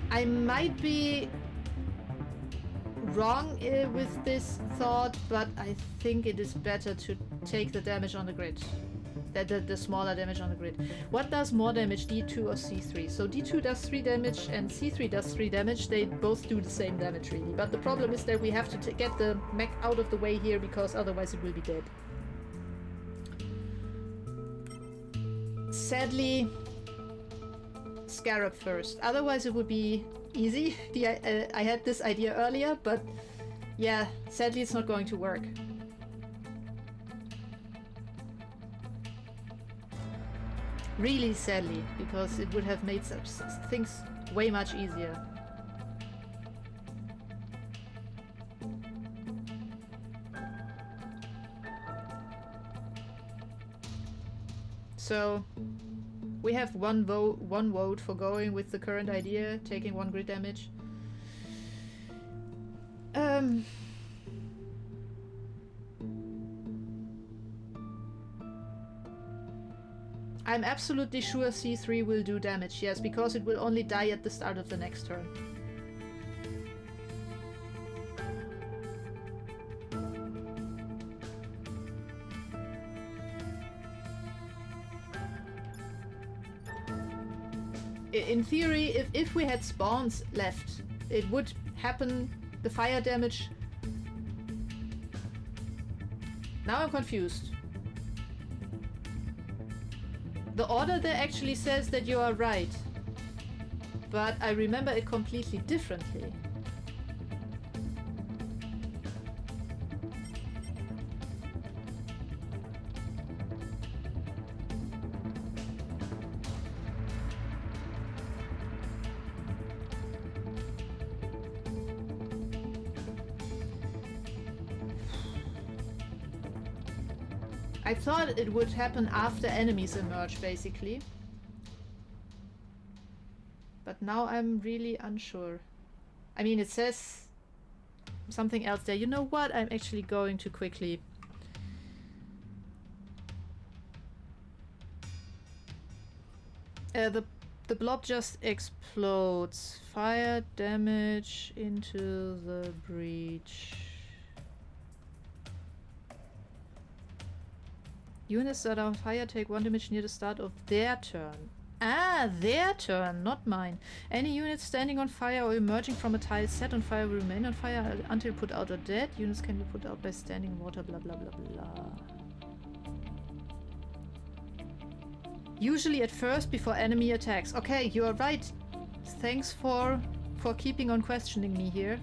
I might be wrong with this thought, but I think it is better to take the damage on the grid. The smaller damage on the grid. What does more damage, D2 or C3? So D2 does 3 damage and C3 does 3 damage. They both do the same damage really. But the problem is that we have to get the mech out of the way here because otherwise it will be dead. Sadly, Scarab first. Otherwise it would be easy. I had this idea earlier, but yeah, sadly it's not going to work. Really sadly, because it would have made things way much easier. So we have one vote for going with the current idea, taking 1 grid damage. I'm absolutely sure C3 will do damage, yes, because it will only die at the start of the next turn. In theory, if we had spawns left, it would happen, the fire damage. Now I'm confused. The order there actually says that you are right, but I remember it completely differently. I thought it would happen after enemies emerge, basically. But now I'm really unsure. I mean, it says something else there. You know what? I'm actually going to quickly... The blob just explodes. Fire damage into the breach. Units that are on fire take 1 damage near the start of their turn. Ah, their turn, not mine. Any units standing on fire or emerging from a tile set on fire will remain on fire until put out or dead. Units can be put out by standing in water, blah blah blah blah. Usually at first before enemy attacks. Okay, you are right. Thanks for keeping on questioning me here.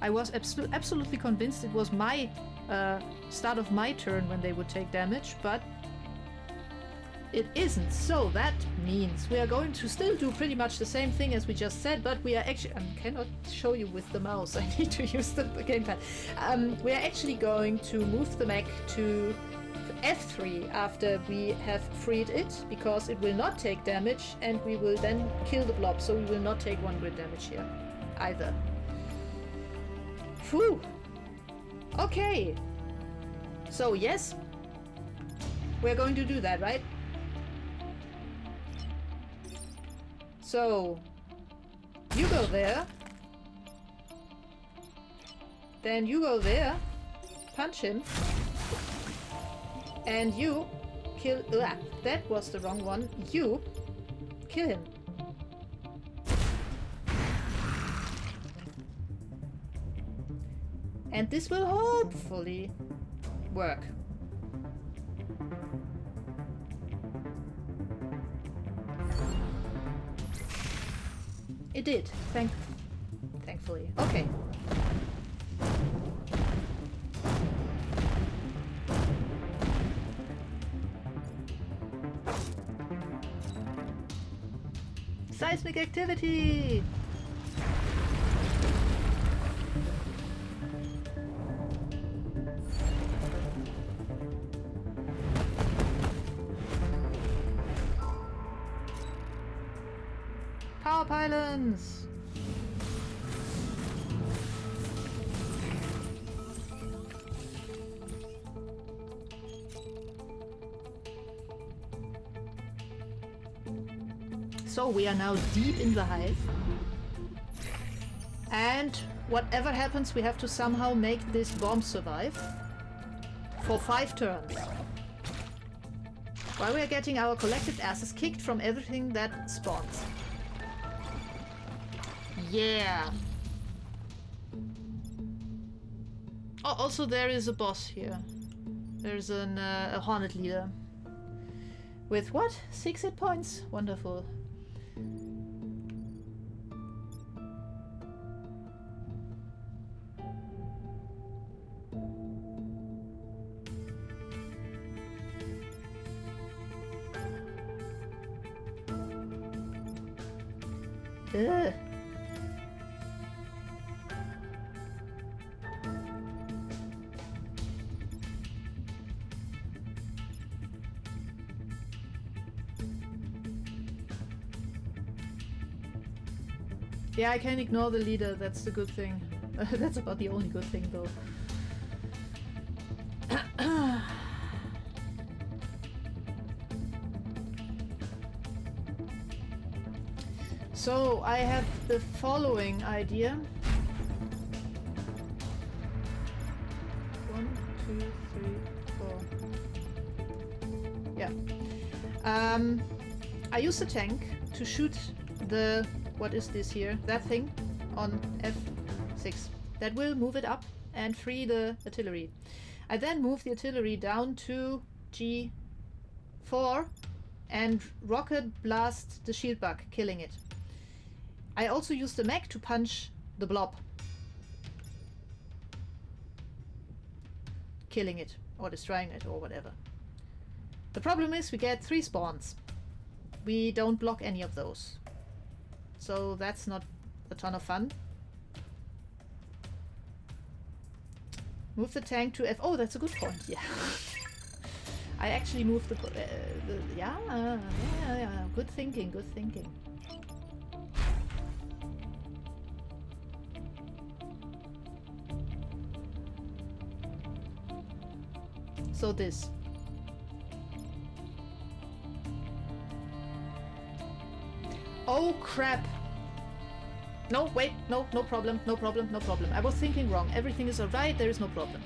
I was absolutely convinced it was my start of my turn when they would take damage, but it isn't. So that means we are going to still do pretty much the same thing as we just said, but we are actually... I cannot show you with the mouse. I need to use the gamepad. We are actually going to move the mech to F3 after we have freed it, because it will not take damage, and we will then kill the blob, so we will not take 1 grid damage here either. Phew! Okay, so yes, we're going to do that, right? So, you go there, then you go there, punch him, and you kill... that was the wrong one. You kill him. And this will hopefully work. It did, thankfully. Okay. Seismic activity! Power pylons! So we are now deep in the hive. And whatever happens, we have to somehow make this bomb survive for 5 turns. While we are getting our collective asses kicked from everything that spawns. Yeah. Oh, also there is a boss here. There's a Hornet leader. With what? 6 hit points? Wonderful. Ugh. Yeah, I can ignore the leader, that's the good thing. That's about the only good thing, though. So, I have the following idea. 1, 2, 3, 4. Yeah. I use the tank to shoot the... What is this here? That thing on F6. That will move it up and free the artillery. I then move the artillery down to G4 and rocket blast the shield bug, killing it. I also use the mech to punch the blob, killing it or destroying it or whatever. The problem is we get 3 spawns. We don't block any of those. So that's not a ton of fun. Move the tank to F... Oh, that's a good point, yeah. I actually moved the yeah, good thinking, good thinking. So this. Oh crap! No, wait, no problem, no problem, no problem. I was thinking wrong. Everything is alright, there is no problem.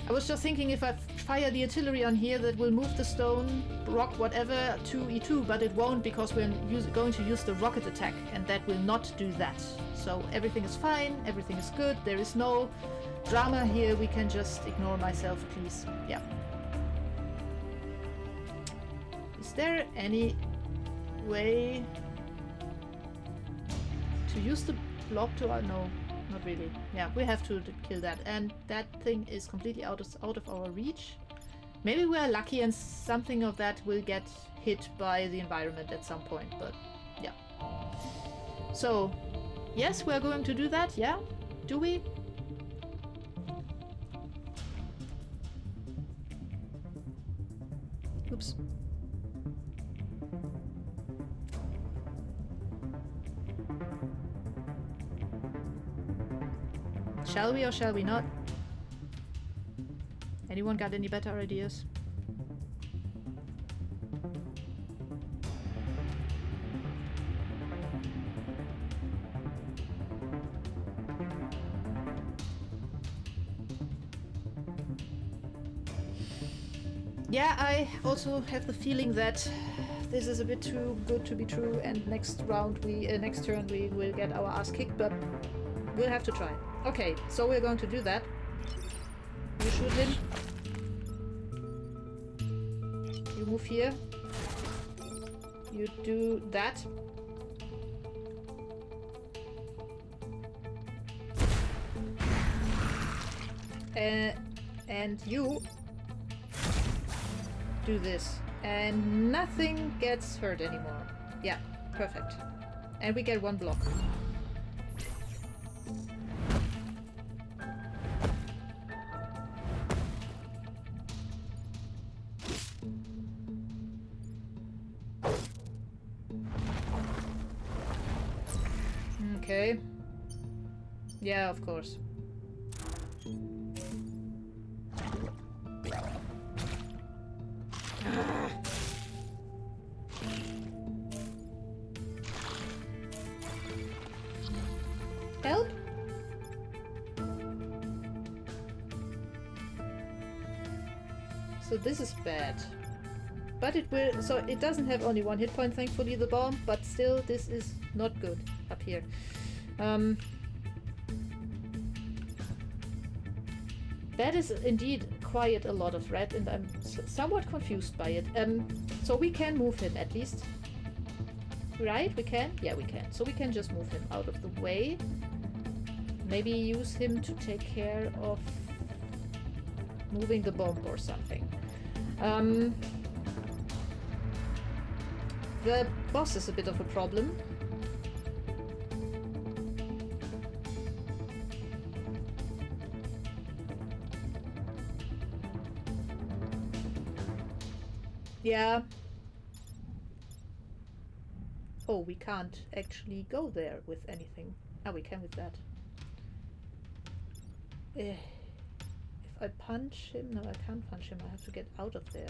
I was just thinking if I fire the artillery on here, that will move the stone, rock, whatever to E2, but it won't because we're going to use the rocket attack, and that will not do that. So everything is fine, everything is good, there is no drama here, we can just ignore myself, please. Yeah. Is there any way to use the blob to... no, not really. Yeah, we have to kill that, and that thing is completely out of our reach. Maybe we're lucky and something of that will get hit by the environment at some point, but yeah. So, yes, we're going to do that, yeah? Do we? Oops. Shall we or shall we not? Anyone got any better ideas? Yeah, I also have the feeling that this is a bit too good to be true, and next round next turn we will get our ass kicked, but we'll have to try. Okay, so we're going to do that. You shoot him. You move here. You do that. And you do this. And nothing gets hurt anymore. Yeah, perfect. And we get 1 block. Okay. Yeah, of course. Help? So this is bad. But it will, so it doesn't have only one hit point, thankfully, the bomb, but still this is not good up here. That is indeed quite a lot of red, and I'm somewhat confused by it. So we can move him at least. Right? We can? Yeah, we can. So we can just move him out of the way. Maybe use him to take care of moving the bomb or something. The boss is a bit of a problem. Yeah. Oh, we can't actually go there with anything. Ah, we can with that. If I punch him... No, I can't punch him. I have to get out of there.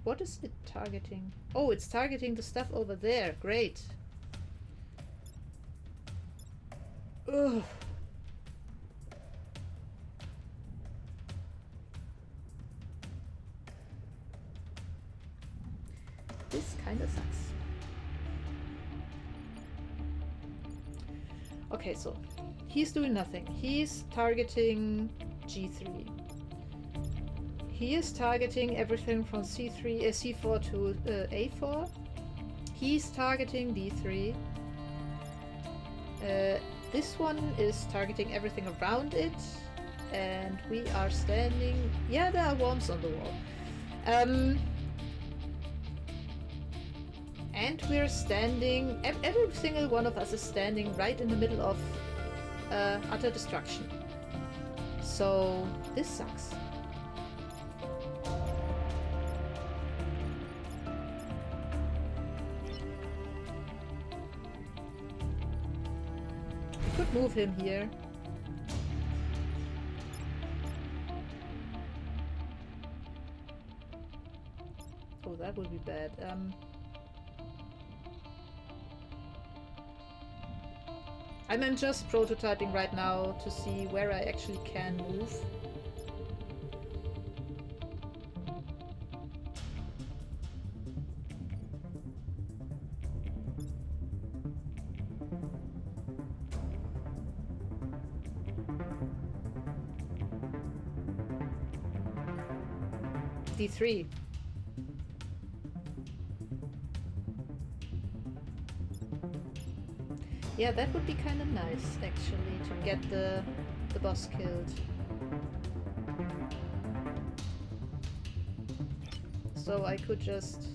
What is it targeting? Oh, it's targeting the stuff over there. Great. Ugh. This kinda sucks. Okay, so he's doing nothing. He's targeting G3. He is targeting everything from C4 to A4. He's targeting D3. This one is targeting everything around it. And we are standing... Yeah, there are worms on the wall. And we're standing... Every single one of us is standing right in the middle of utter destruction. So this sucks. We could move him here. Oh, that would be bad. I'm just prototyping right now to see where I actually can move. D3. Yeah, that would be kind of nice, actually, to get the boss killed. So I could just...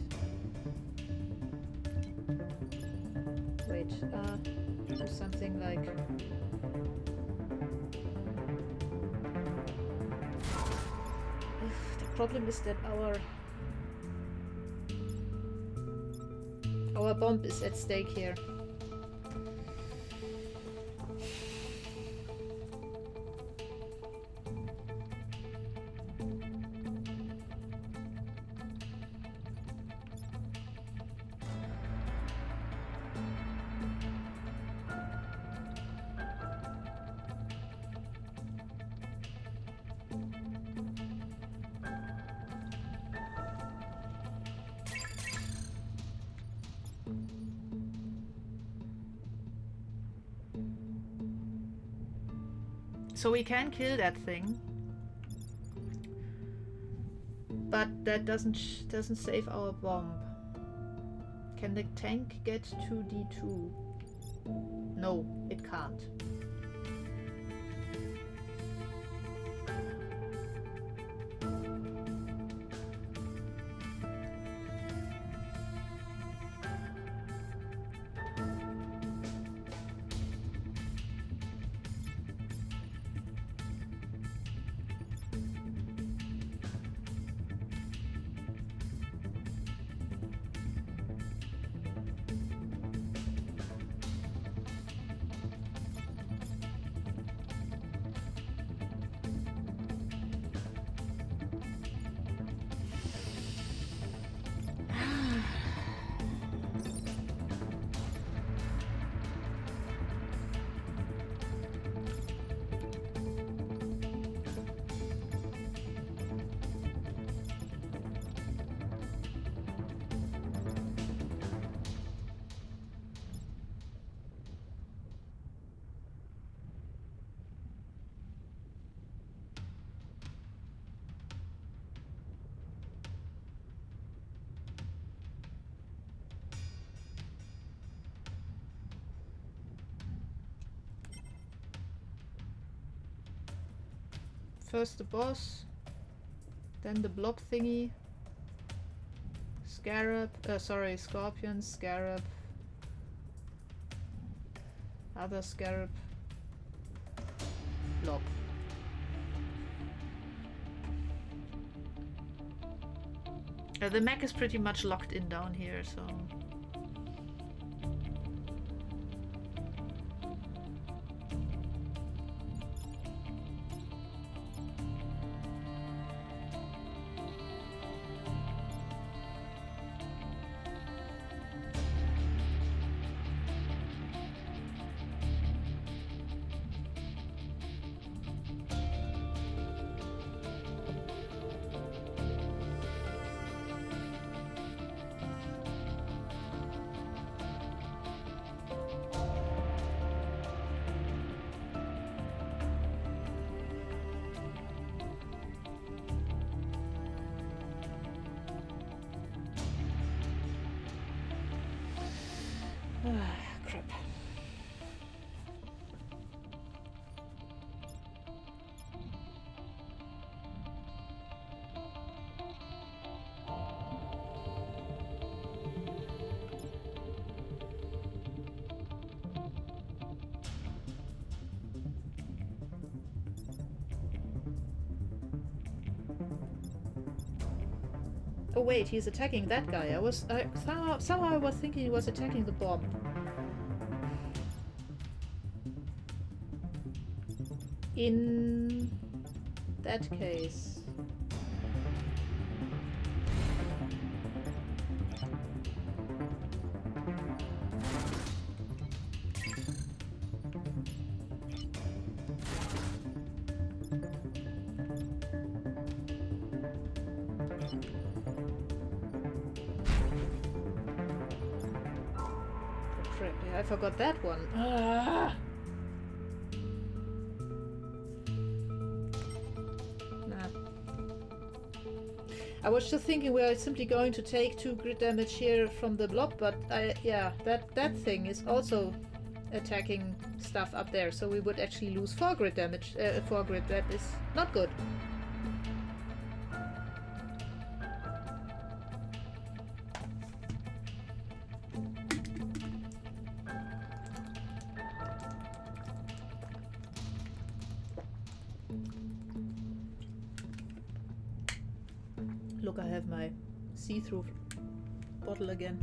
Wait, do something like... The problem is that our bomb is at stake here. So we can kill that thing, but that doesn't save our bomb. Can the tank get to D2? No, it can't. First the boss, then the blob thingy. Scarab, scorpion, scarab. Other scarab. Blob. The mech is pretty much locked in down here, so... Crap. Oh wait, he's attacking that guy. Somehow I was thinking he was attacking the bomb. In that case... crap, yeah, I forgot that one. Ah! I was just thinking we are simply going to take 2 grit damage here from the blob, but yeah, that thing is also attacking stuff up there, so we would actually lose 4 grit damage. 4 grit, that is not good. Look, I have my see-through bottle again.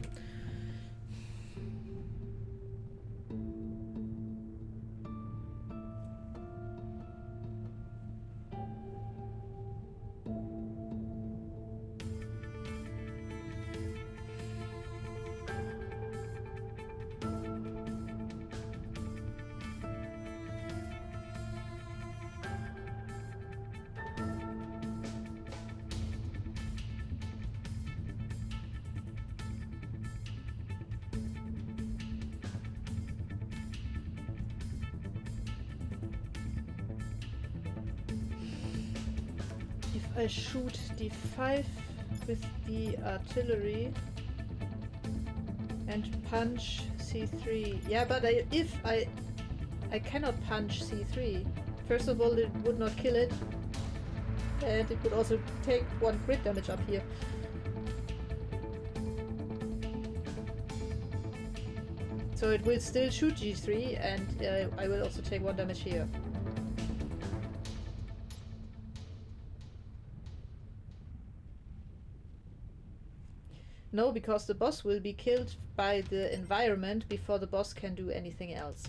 I shoot D5 with the artillery and punch C3. Yeah, but if I cannot punch C3. First of all, it would not kill it, and it would also take 1 crit damage up here. So it will still shoot G3, and I will also take 1 damage here. No, because the boss will be killed by the environment before the boss can do anything else.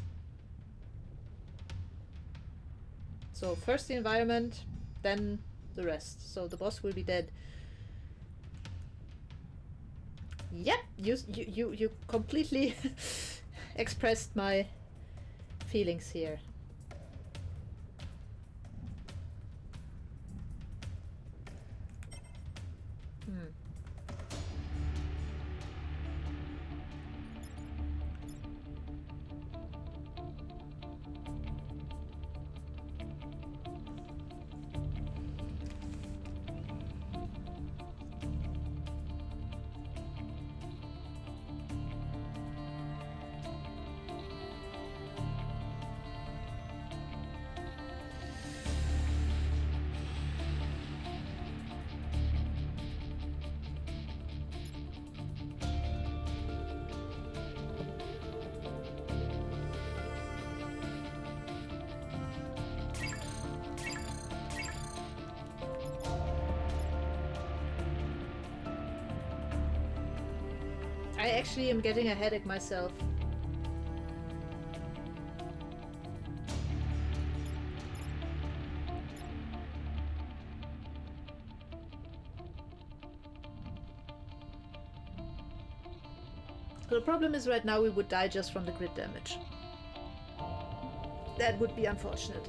So first the environment, then the rest. So the boss will be dead. Yep, you completely expressed my feelings here. I actually am getting a headache myself. The problem is right now we would die just from the grid damage. That would be unfortunate.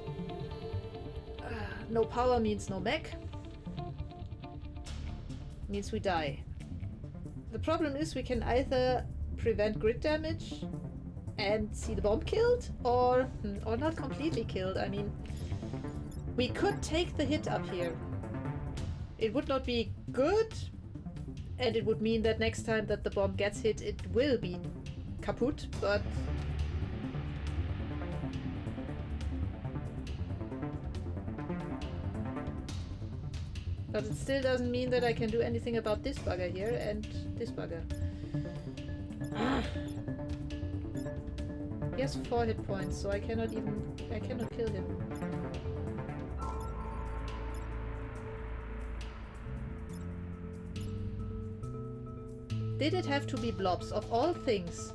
No power means no mech. Means we die. The problem is we can either prevent grid damage and see the bomb killed, or not completely killed. I mean, we could take the hit up here. It would not be good, and it would mean that next time that the bomb gets hit, it will be kaput, but... But it still doesn't mean that I can do anything about this bugger here and this bugger. He has 4 hit points, so I cannot kill him. Did it have to be blobs, of all things?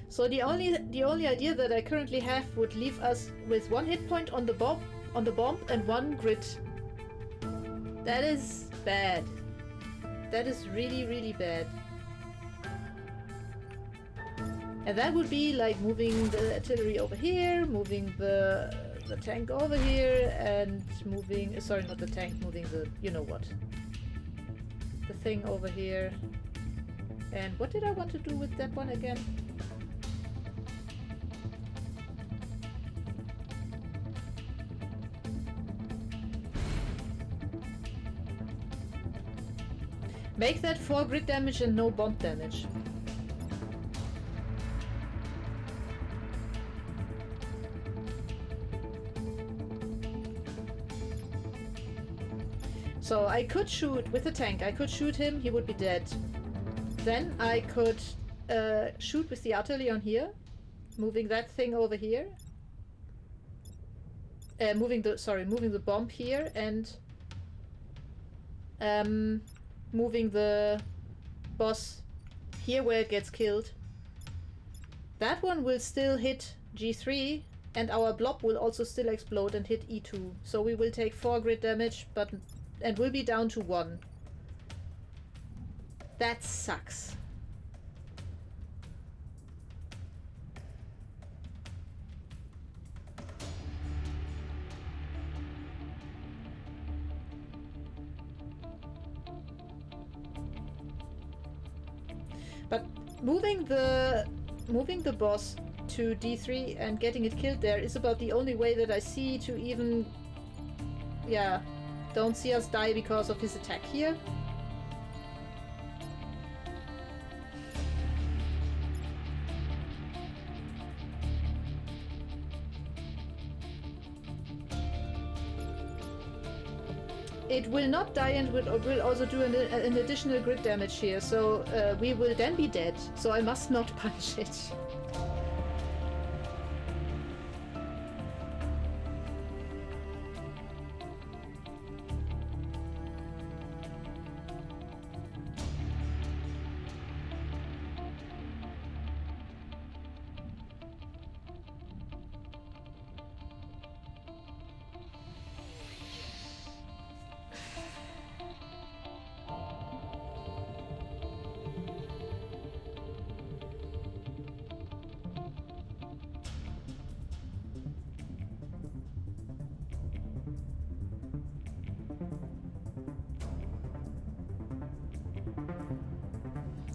So the only idea that I currently have would leave us with 1 hit point on the bomb and 1 grid. That is bad. That is really, really bad. And that would be like moving the artillery over here, moving the tank over here, and moving... Sorry, not the tank, moving the... you know what. The thing over here. And what did I want to do with that one again? Make that 4 grid damage and no bomb damage. So I could shoot with the tank. I could shoot him, he would be dead. Then I could shoot with the artillery on here, moving that thing over here. Moving the bomb here and moving the boss here where it gets killed. That one will still hit G3 and our blob will also still explode and hit E2. So we will take 4 grid damage and we'll be down to 1. That sucks. But moving the boss to D3 and getting it killed there is about the only way that I see to even... yeah, don't see us die because of his attack here. It will not die and will also do an additional grid damage here, so we will then be dead, so I must not punch it.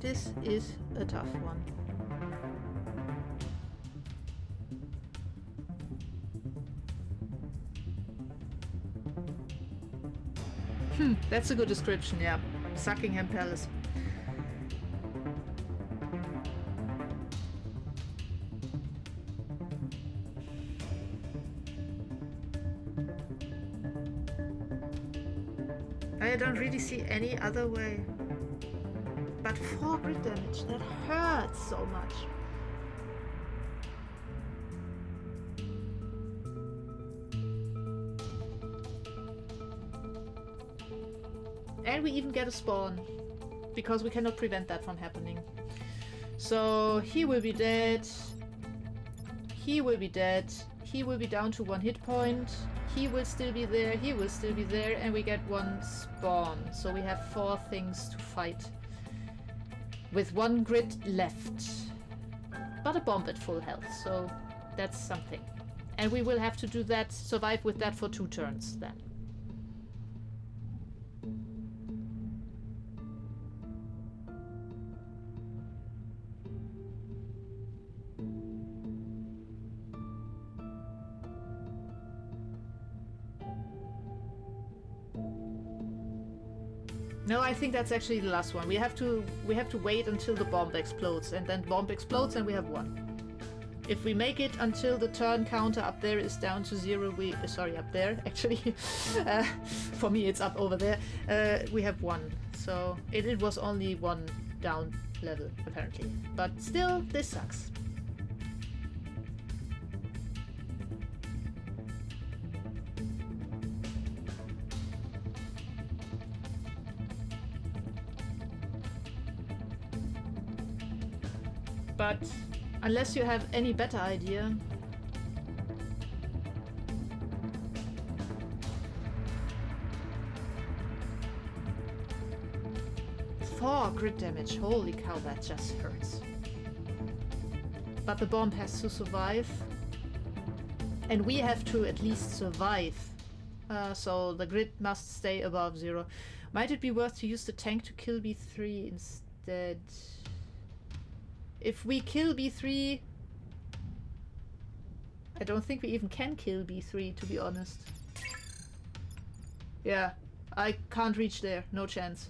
This is a tough one. That's a good description, yeah. Suckingham Palace. I don't really see any other way. But 4 grid damage, that hurts so much. And we even get a spawn, because we cannot prevent that from happening. So he will be dead. He will be dead. He will be down to 1 hit point. He will still be there. He will still be there. And we get 1 spawn. So we have 4 things to fight. With 1 grid left. But a bomb at full health. So that's something. And we will have to do that, survive with that for 2 turns then. No, I think that's actually the last one. We have to wait until the bomb explodes, and then bomb explodes and we have 1. If we make it until the turn counter up there is down to 0, sorry, up there, actually. For me it's up over there. We have 1. So it was only 1 down level, apparently. But still, this sucks. But unless you have any better idea... Four grid damage, holy cow, that just hurts. But the bomb has to survive. And we have to at least survive. So the grid must stay above 0. Might it be worth to use the tank to kill B3 instead? If we kill B3... I don't think we even can kill B3, to be honest. Yeah, I can't reach there. No chance.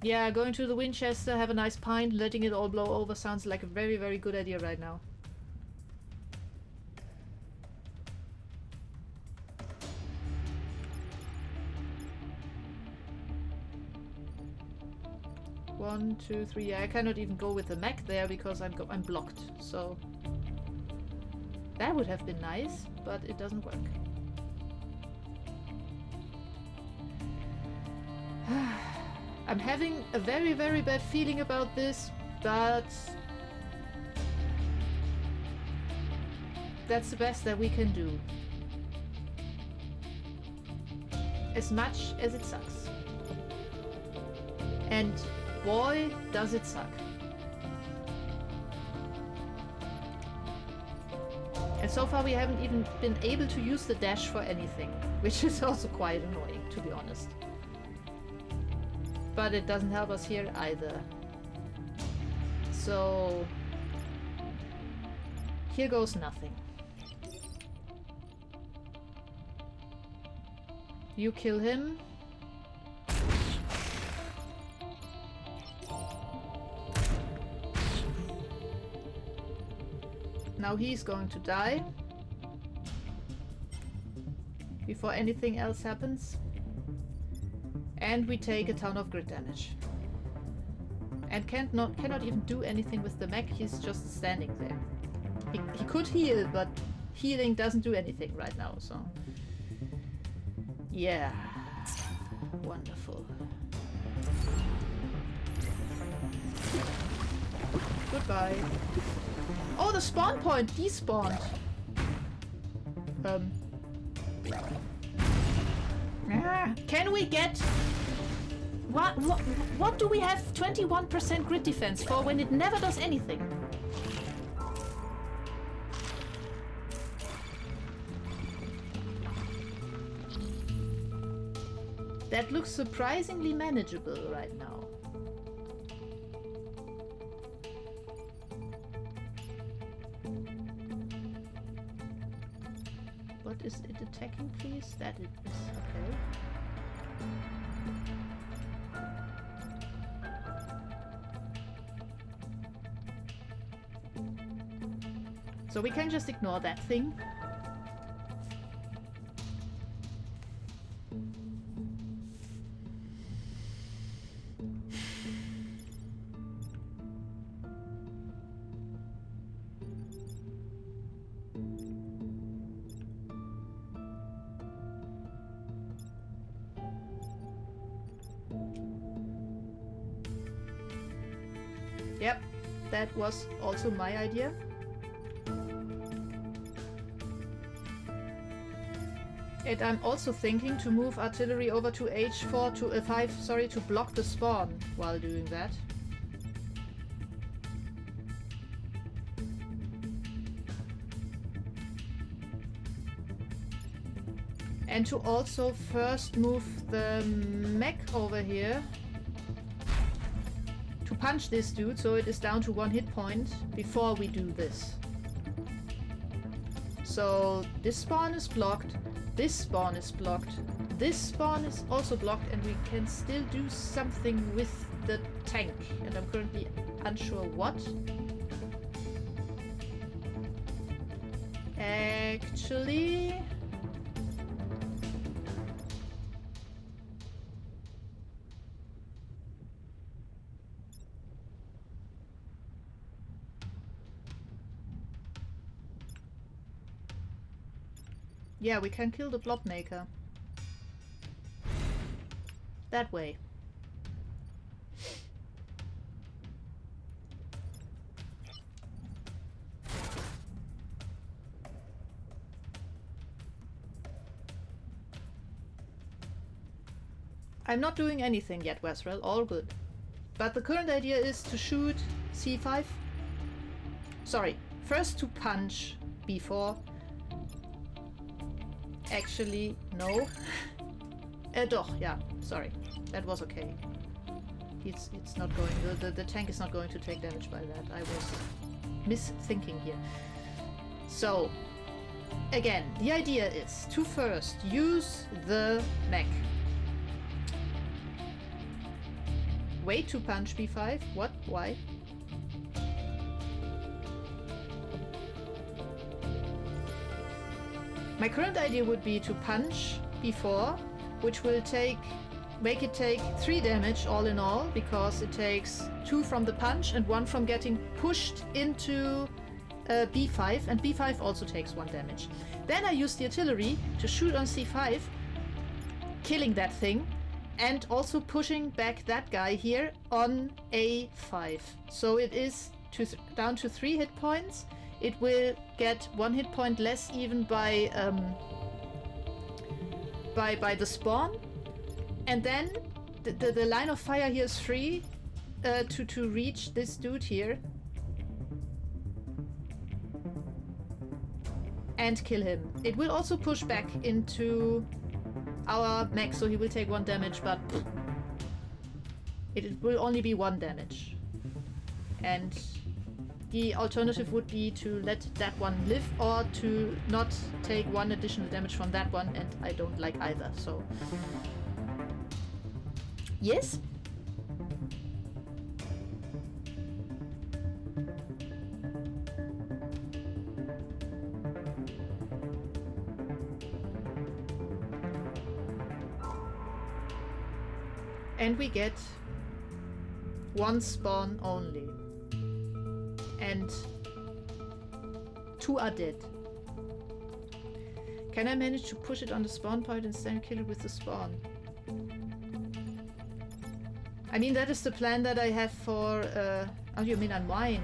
Yeah, going to the Winchester, have a nice pint, letting it all blow over sounds like a very, very good idea right now. One, two, three. Yeah, I cannot even go with the mech there because I'm blocked. So that would have been nice, but it doesn't work. I'm having a very, very bad feeling about this, but that's the best that we can do. As much as it sucks. And boy, does it suck. And so far we haven't even been able to use the dash for anything, which is also quite annoying, to be honest. But it doesn't help us here either. So here goes nothing. You kill him. Now he's going to die before anything else happens. And we take a ton of grid damage. And cannot even do anything with the mech, he's just standing there. He could heal, but healing doesn't do anything right now, so... Yeah. Wonderful. Goodbye. Oh, the spawn point despawned. Can we get... What do we have 21% grid defense for when it never does anything? That looks surprisingly manageable right now. What is it attacking, please? That it is, okay. So we can just ignore that thing. Yep, that was also my idea. And I'm also thinking to move artillery over to H4 to 5, sorry, to block the spawn while doing that. And to also first move the mech over here to punch this dude so it is down to 1 hit point before we do this. So this spawn is blocked, this spawn is blocked, this spawn is also blocked, and we can still do something with the tank. And I'm currently unsure what. Actually... yeah, we can kill the blob maker. That way. I'm not doing anything yet, Wesrel. All good. But the current idea is to shoot C5. Sorry, first to punch B4. Actually, no. Doch, yeah, sorry. That was okay. It's not going... The tank is not going to take damage by that. I was misthinking here. So, again, the idea is to first use the mech. Wait to punch B5. What? Why? My current idea would be to punch B4, which will make it take 3 damage all in all, because it takes 2 from the punch and 1 from getting pushed into B5, and B5 also takes 1 damage. Then I use the artillery to shoot on C5, killing that thing, and also pushing back that guy here on A5. So it is down to 3 hit points. It will get 1 hit point less even by the spawn. And then the line of fire here is free to reach this dude here. And kill him. It will also push back into our mech, so he will take 1 damage, but it will only be 1 damage. And the alternative would be to let that one live, or to not take 1 additional damage from that one, and I don't like either, so... Yes? And we get 1 spawn only. And 2 are dead. Can I manage to push it on the spawn point and then kill it with the spawn? I mean, that is the plan that I have for... oh, you mean on mine?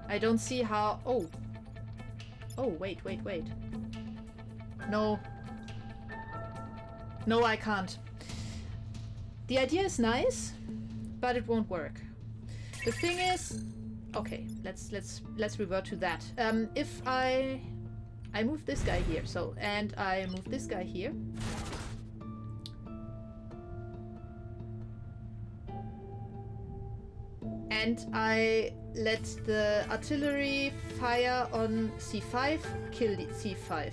I don't see how... Oh. Oh, wait. No. No, I can't. The idea is nice, but it won't work. The thing is... Okay, let's revert to that. If I I move this guy here. So, and I move this guy here. And I let the artillery fire on C5, kill the C5.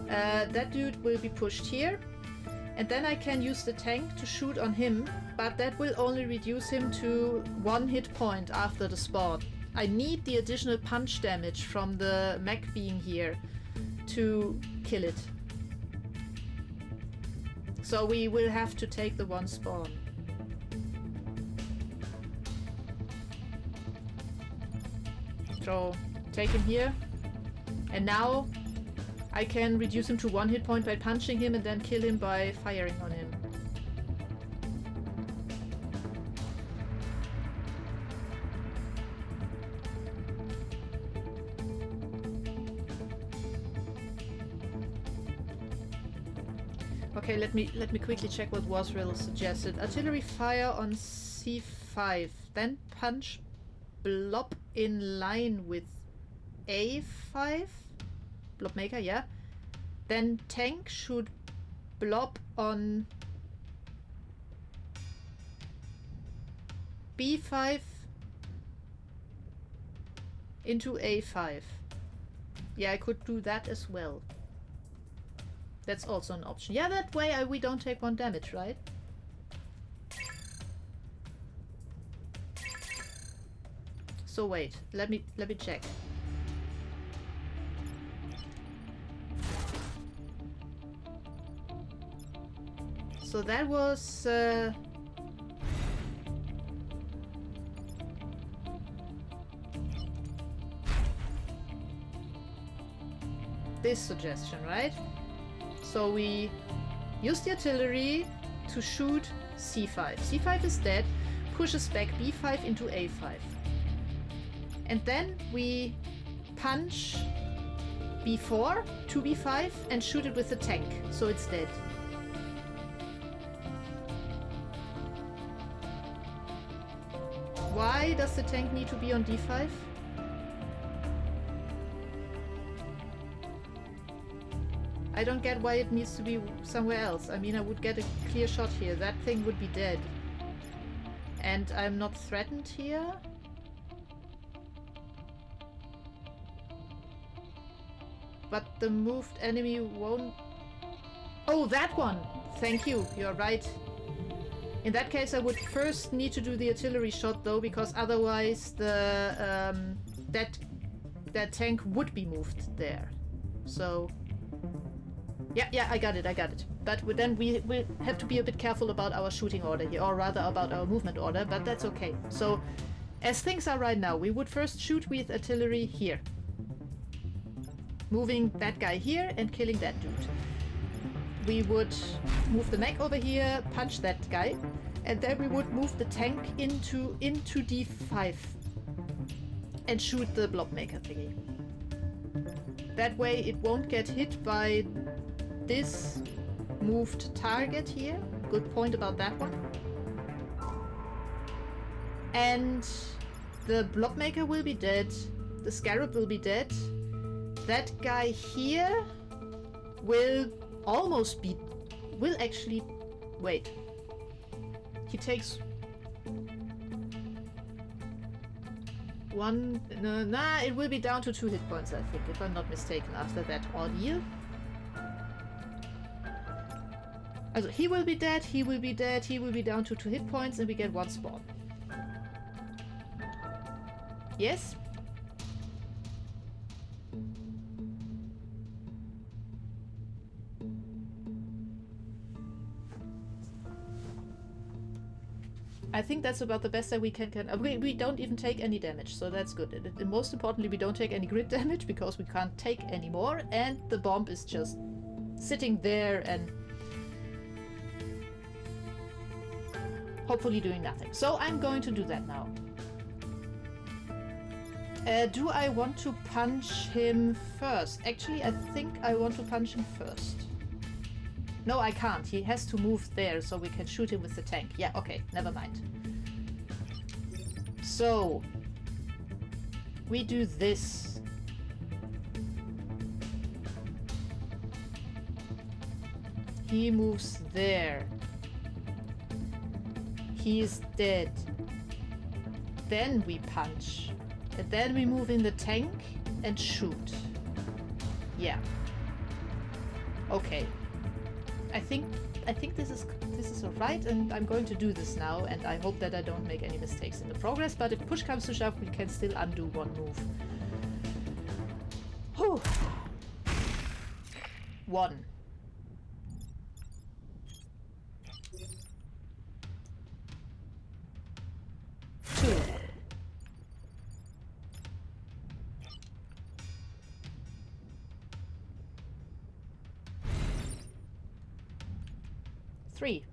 That dude will be pushed here. And then I can use the tank to shoot on him, but that will only reduce him to 1 hit point after the spawn. I need the additional punch damage from the mech being here to kill it. So we will have to take the 1 spawn. So take him here. And now I can reduce him to 1 hit point by punching him and then kill him by firing on him. Okay, let me quickly check what Wasrill suggested. Artillery fire on C5, then punch blob in line with A5. Blob maker, yeah. Then tank should blob on B5 into A5. Yeah, I could do that as well. That's also an option. Yeah, that way we don't take 1 damage, right? So wait, let me check. So that was this suggestion, right? So we use the artillery to shoot C5. C5 is dead, pushes back B5 into A5. And then we punch B4 to B5 and shoot it with the tank, so it's dead. Why does the tank need to be on D5? I don't get why it needs to be somewhere else. I mean, I would get a clear shot here. That thing would be dead. And I'm not threatened here. But the moved enemy won't... Oh, that one! Thank you, you're right. In that case, I would first need to do the artillery shot, though, because otherwise the that tank would be moved there. So... Yeah, I got it. But then we will have to be a bit careful about our shooting order here, or rather about our movement order, but that's okay. So, as things are right now, we would first shoot with artillery here. Moving that guy here and killing that dude. We would move the mech over here, punch that guy, and then we would move the tank into D5 and shoot the blob maker thingy. That way it won't get hit by this moved target here. Good point about that one. And the blob maker will be dead. The scarab will be dead. That guy here will almost be... will actually... wait. He takes... one... nah, it will be down to 2 hit points, I think, if I'm not mistaken, after that ordeal. Also, he will be dead, he will be dead, he will be down to 2 hit points, and we get 1 spawn. Yes? I think that's about the best that we can. We don't even take any damage, so that's good. And most importantly, we don't take any grid damage because we can't take any more, and the bomb is just sitting there and hopefully doing nothing. So I'm going to do that now. Do I want to punch him first? Actually, I think I want to punch him first. No, I can't. He has to move there so we can shoot him with the tank. Yeah, okay, never mind. So, we do this. He moves there. He is dead. Then we punch. And then we move in the tank and shoot. Yeah. Okay. I think this is alright, and I'm going to do this now, and I hope that I don't make any mistakes in the progress, but if push comes to shove, we can still undo one move. Whew. 1. 2. 3.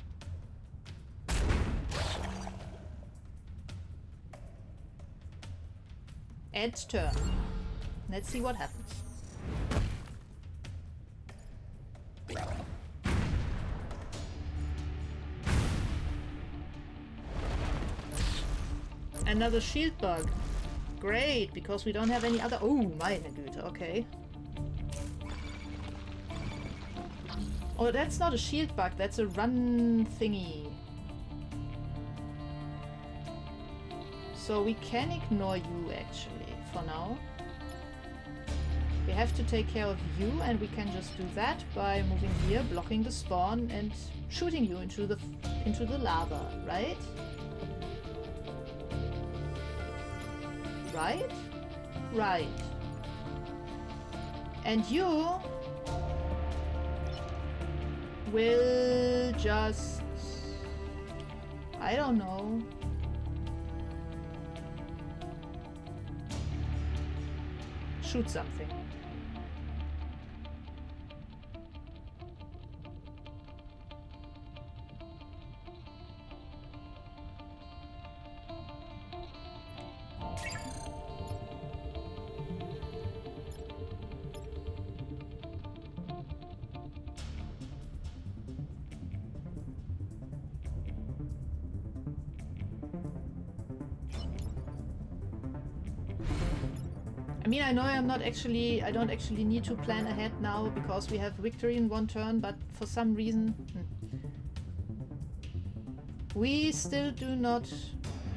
End turn. Let's see what happens. Another shield bug. Great, because we don't have any other... Oh, meine Güte, okay. Oh, that's not a shield bug, that's a run thingy. So we can ignore you, actually, for now. We have to take care of you, and we can just do that by moving here, blocking the spawn, and shooting you into the lava, right? Right? Right. And you will just... I don't know. Shoot something. I mean, I know I don't actually need to plan ahead now because we have victory in 1 turn, but for some reason... We still do not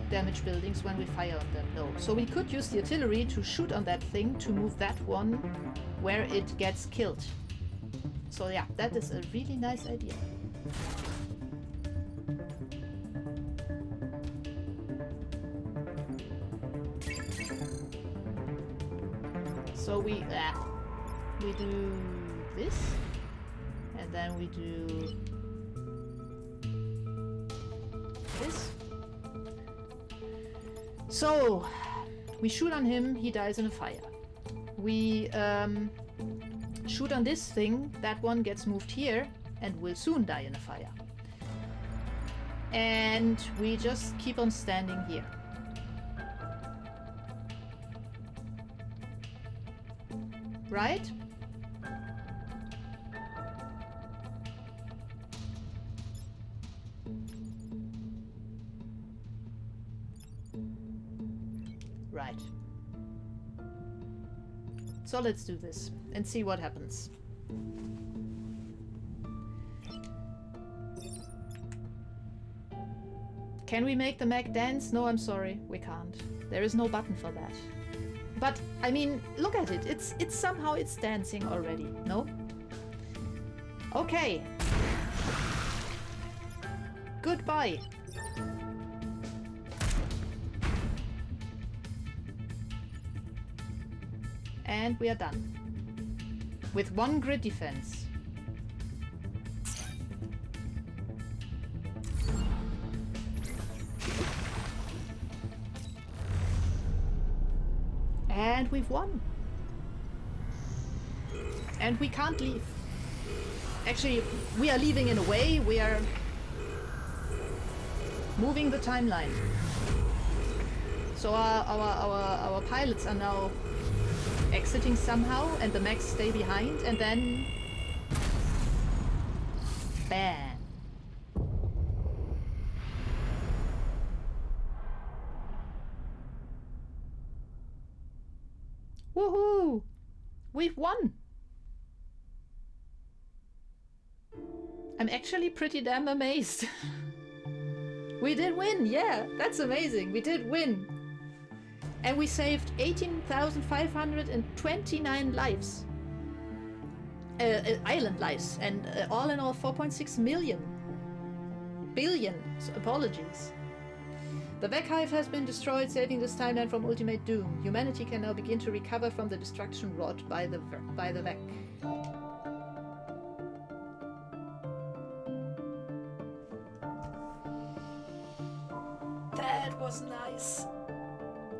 damage buildings when we fire on them, no. So we could use the artillery to shoot on that thing to move that one where it gets killed. So yeah, that is a really nice idea. So we do this, and then we do this. So we shoot on him, he dies in a fire. We shoot on this thing, that one gets moved here and will soon die in a fire. And we just keep on standing here. Right? Right. So let's do this and see what happens. Can we make the mech dance? No, I'm sorry, we can't. There is no button for that. But, I mean, look at it. It's somehow it's dancing already, no? Okay. Goodbye. And we are done. With 1 grid defense. And we've won. And we can't leave. Actually, we are leaving in a way. We are moving the timeline. So our pilots are now exiting somehow, and the mechs stay behind, and then bam. Woohoo! We've won! I'm actually pretty damn amazed. We did win, yeah, that's amazing. We did win. And we saved 18,529 lives. Island lives, and all in all 4.6 billion. Apologies. The Vec Hive has been destroyed, saving this timeline from ultimate doom. Humanity can now begin to recover from the destruction wrought by the Vec. That was nice.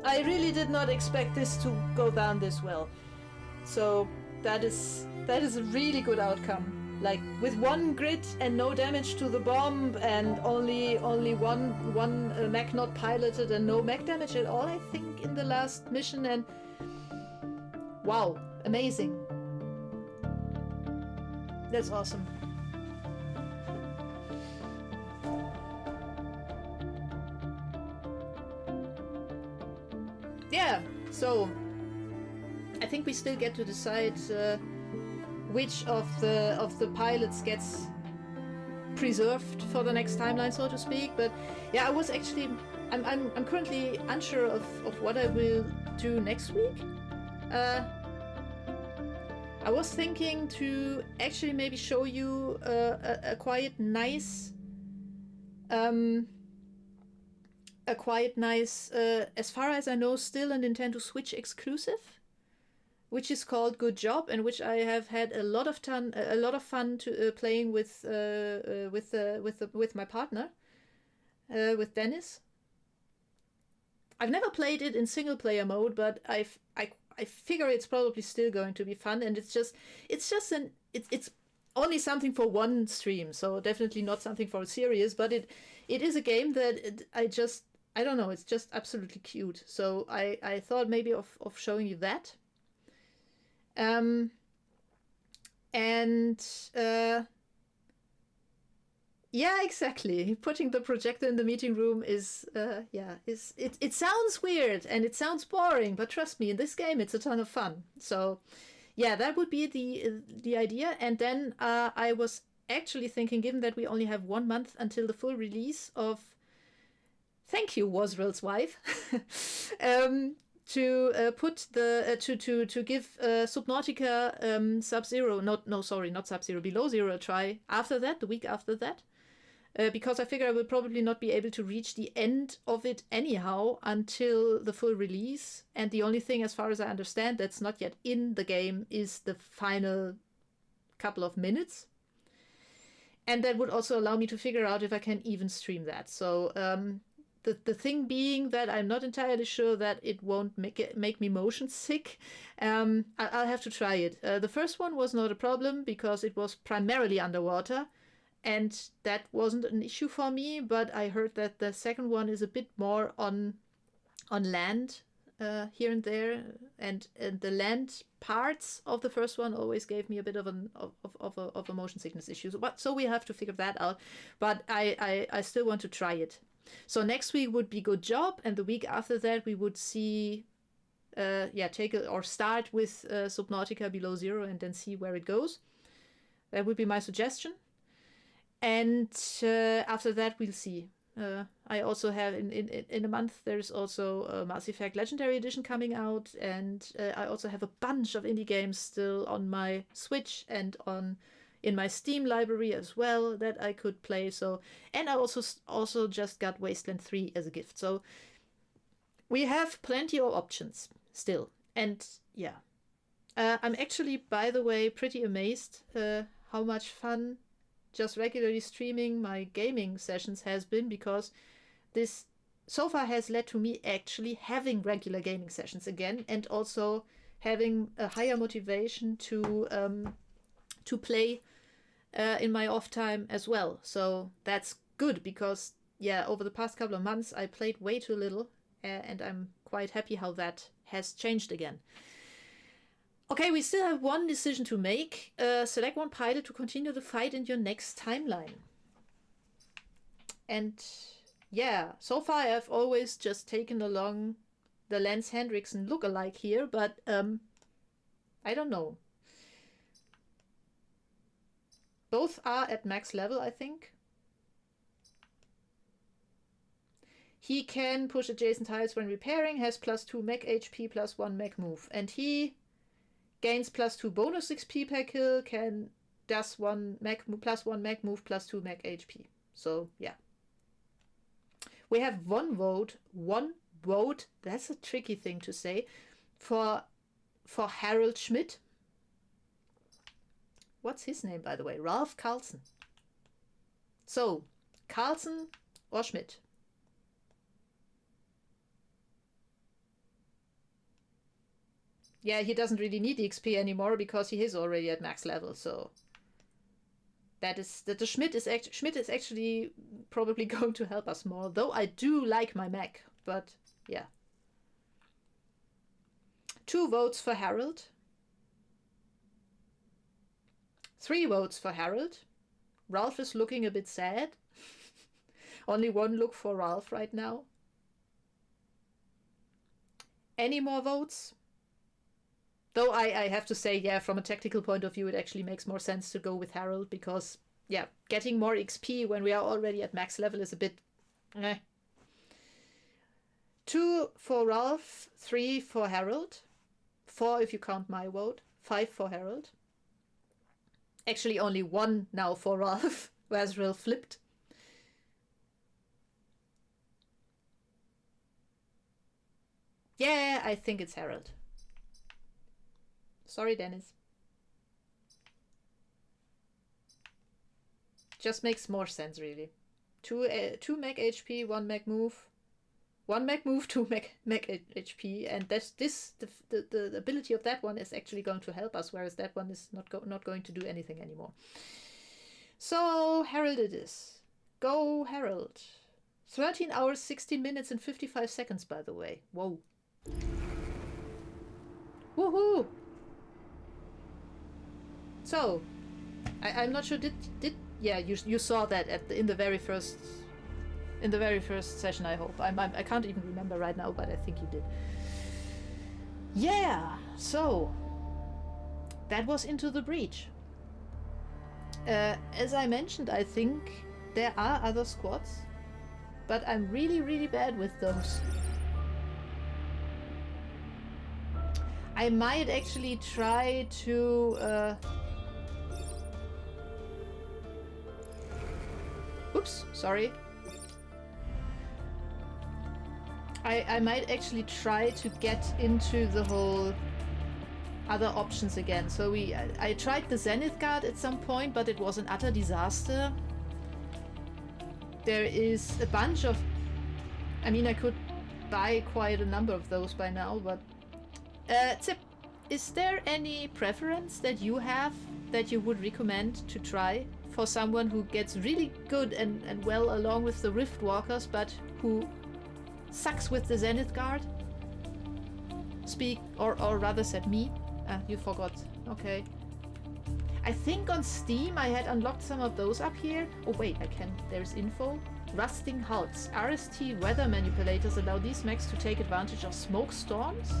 I really did not expect this to go down this well. So that is a really good outcome. Like with one grid and no damage to the bomb, and only one mech not piloted and no mech damage at all, I think, in the last mission. And wow, amazing. That's awesome. Yeah, so I think we still get to decide which of the pilots gets preserved for the next timeline, so to speak. But yeah, I was actually I'm currently unsure of what I will do next week. I was thinking to actually maybe show you a quite nice as far as I know, still a Nintendo Switch exclusive, which is called Good Job, and which I have had a lot of fun to playing with my partner, with Dennis. I've never played it in single player mode, but I figure it's probably still going to be fun, and it's only something for one stream, so definitely not something for a series. But it is a game that I don't know, it's just absolutely cute. So I thought maybe of showing you that. Yeah, exactly. Putting the projector in the meeting room is it sounds weird and it sounds boring, but trust me, in this game it's a ton of fun. So yeah, that would be the idea. And then I was actually thinking, given that we only have 1 month until the full release of, thank you, Wasrel's wife, to put the to give Subnautica Sub-Zero, not Sub-Zero, Below Zero a try after that, the week after that. Because I figure I will probably not be able to reach the end of it anyhow until the full release. And the only thing, as far as I understand, that's not yet in the game is the final couple of minutes. And that would also allow me to figure out if I can even stream that. So the thing being that I'm not entirely sure that it won't make me motion sick. I'll have to try it. The first one was not a problem because it was primarily underwater. And that wasn't an issue for me, but I heard that the second one is a bit more on land here and there, and the land parts of the first one always gave me a bit of a motion sickness issue. So we have to figure that out. But I still want to try it. So next week would be Good Job, and the week after that we would see, start with Subnautica Below Zero and then see where it goes. That would be my suggestion. And after that, we'll see. I also have in a month, there's also Mass Effect Legendary Edition coming out, and I also have a bunch of indie games still on my Switch and in my Steam library as well that I could play. So, and I also just got Wasteland 3 as a gift. So we have plenty of options still, and yeah, I'm actually, by the way, pretty amazed how much fun just regularly streaming my gaming sessions has been, because this so far has led to me actually having regular gaming sessions again, and also having a higher motivation to play in my off time as well. So that's good, because yeah, over the past couple of months I played way too little, and I'm quite happy how that has changed again. Okay, we still have one decision to make. Select one pilot to continue the fight in your next timeline. And yeah, so far I've always just taken along the Lance Henriksen look-alike here, but I don't know. Both are at max level, I think. He can push adjacent tiles when repairing, has +2 mech HP, +1 mech move. And he gains +2 bonus XP per kill, does +1 mech move, +2 mech HP. So, yeah. We have one vote, that's a tricky thing to say, for Harold Schmidt. What's his name, by the way? Ralph Carlson. So, Carlson or Schmidt? Yeah, he doesn't really need the XP anymore because he is already at max level, so the Schmidt is actually probably going to help us more, though I do like my mech, but yeah. 2 votes for Harold. 3 votes for Harold. Ralph is looking a bit sad. Only 1 look for Ralph right now. Any more votes? Though I have to say, yeah, from a tactical point of view, it actually makes more sense to go with Harold because, yeah, getting more XP when we are already at max level is a bit... 2 for Ralph, 3 for Harold, 4 if you count my vote, 5 for Harold. Actually, only 1 now for Ralph, whereas Ralph flipped. Yeah, I think it's Harold. Sorry, Dennis. Just makes more sense, really. 2 mech HP, 1 mech move. 1 mech move, 2 mech HP, and the ability of that one is actually going to help us, whereas that one is not going to do anything anymore. So, Harold it is. Go, Harold. 13 hours, 16 minutes, and 55 seconds, by the way. Whoa. Woohoo! So, I'm not sure. Yeah, you saw that in the very first session. I hope I can't even remember right now, but I think you did. Yeah. So that was Into the Breach. As I mentioned, I think there are other squads, but I'm really bad with those. I might actually try to. Oops, sorry. I might actually try to get into the whole other options again. So I tried the Zenith Guard at some point, but it was an utter disaster. There is a bunch of... I mean, I could buy quite a number of those by now, but... Zip, is there any preference that you have that you would recommend to try for someone who gets really good and well along with the Rift Walkers, but who sucks with the Zenith Guard? Speak, or rather said me. You forgot. Okay. I think on Steam I had unlocked some of those up here. Oh wait, there's info. Rusting Hulks. RST weather manipulators allow these mechs to take advantage of smoke storms.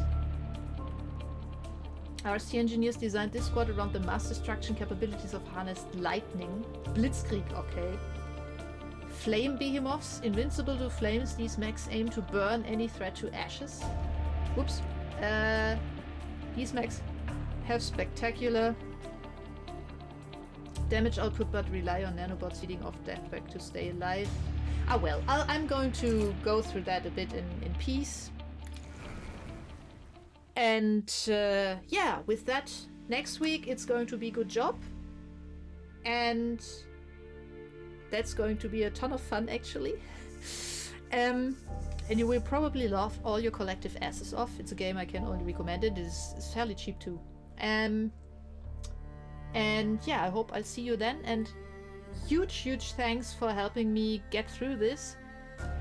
RST engineers designed this squad around the mass destruction capabilities of harnessed lightning. Blitzkrieg, okay. Flame behemoths. Invincible to flames, these mechs aim to burn any threat to ashes. Whoops. These mechs have spectacular damage output but rely on nanobots feeding off deathback to stay alive. Ah well, I'm going to go through that a bit in peace. And yeah, with that, next week it's going to be Good Job. And that's going to be a ton of fun, actually. And you will probably laugh all your collective asses off. It's a game I can only recommend. It's fairly cheap too. And yeah, I hope I'll see you then. And huge thanks for helping me get through this.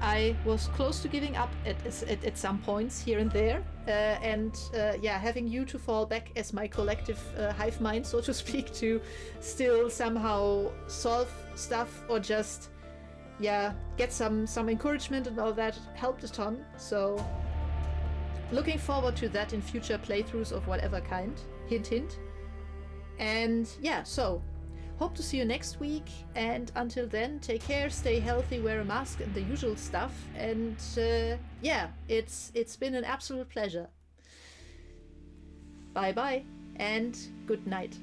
I was close to giving up at some points here and there. Yeah, having you to fall back as my collective hive mind, so to speak, to still somehow solve stuff or just, yeah, get some encouragement and all that helped a ton. So looking forward to that in future playthroughs of whatever kind. Hint, hint. And yeah, so hope to see you next week. And until then, take care, stay healthy, wear a mask, and the usual stuff. And yeah, it's been an absolute pleasure. Bye bye, and good night.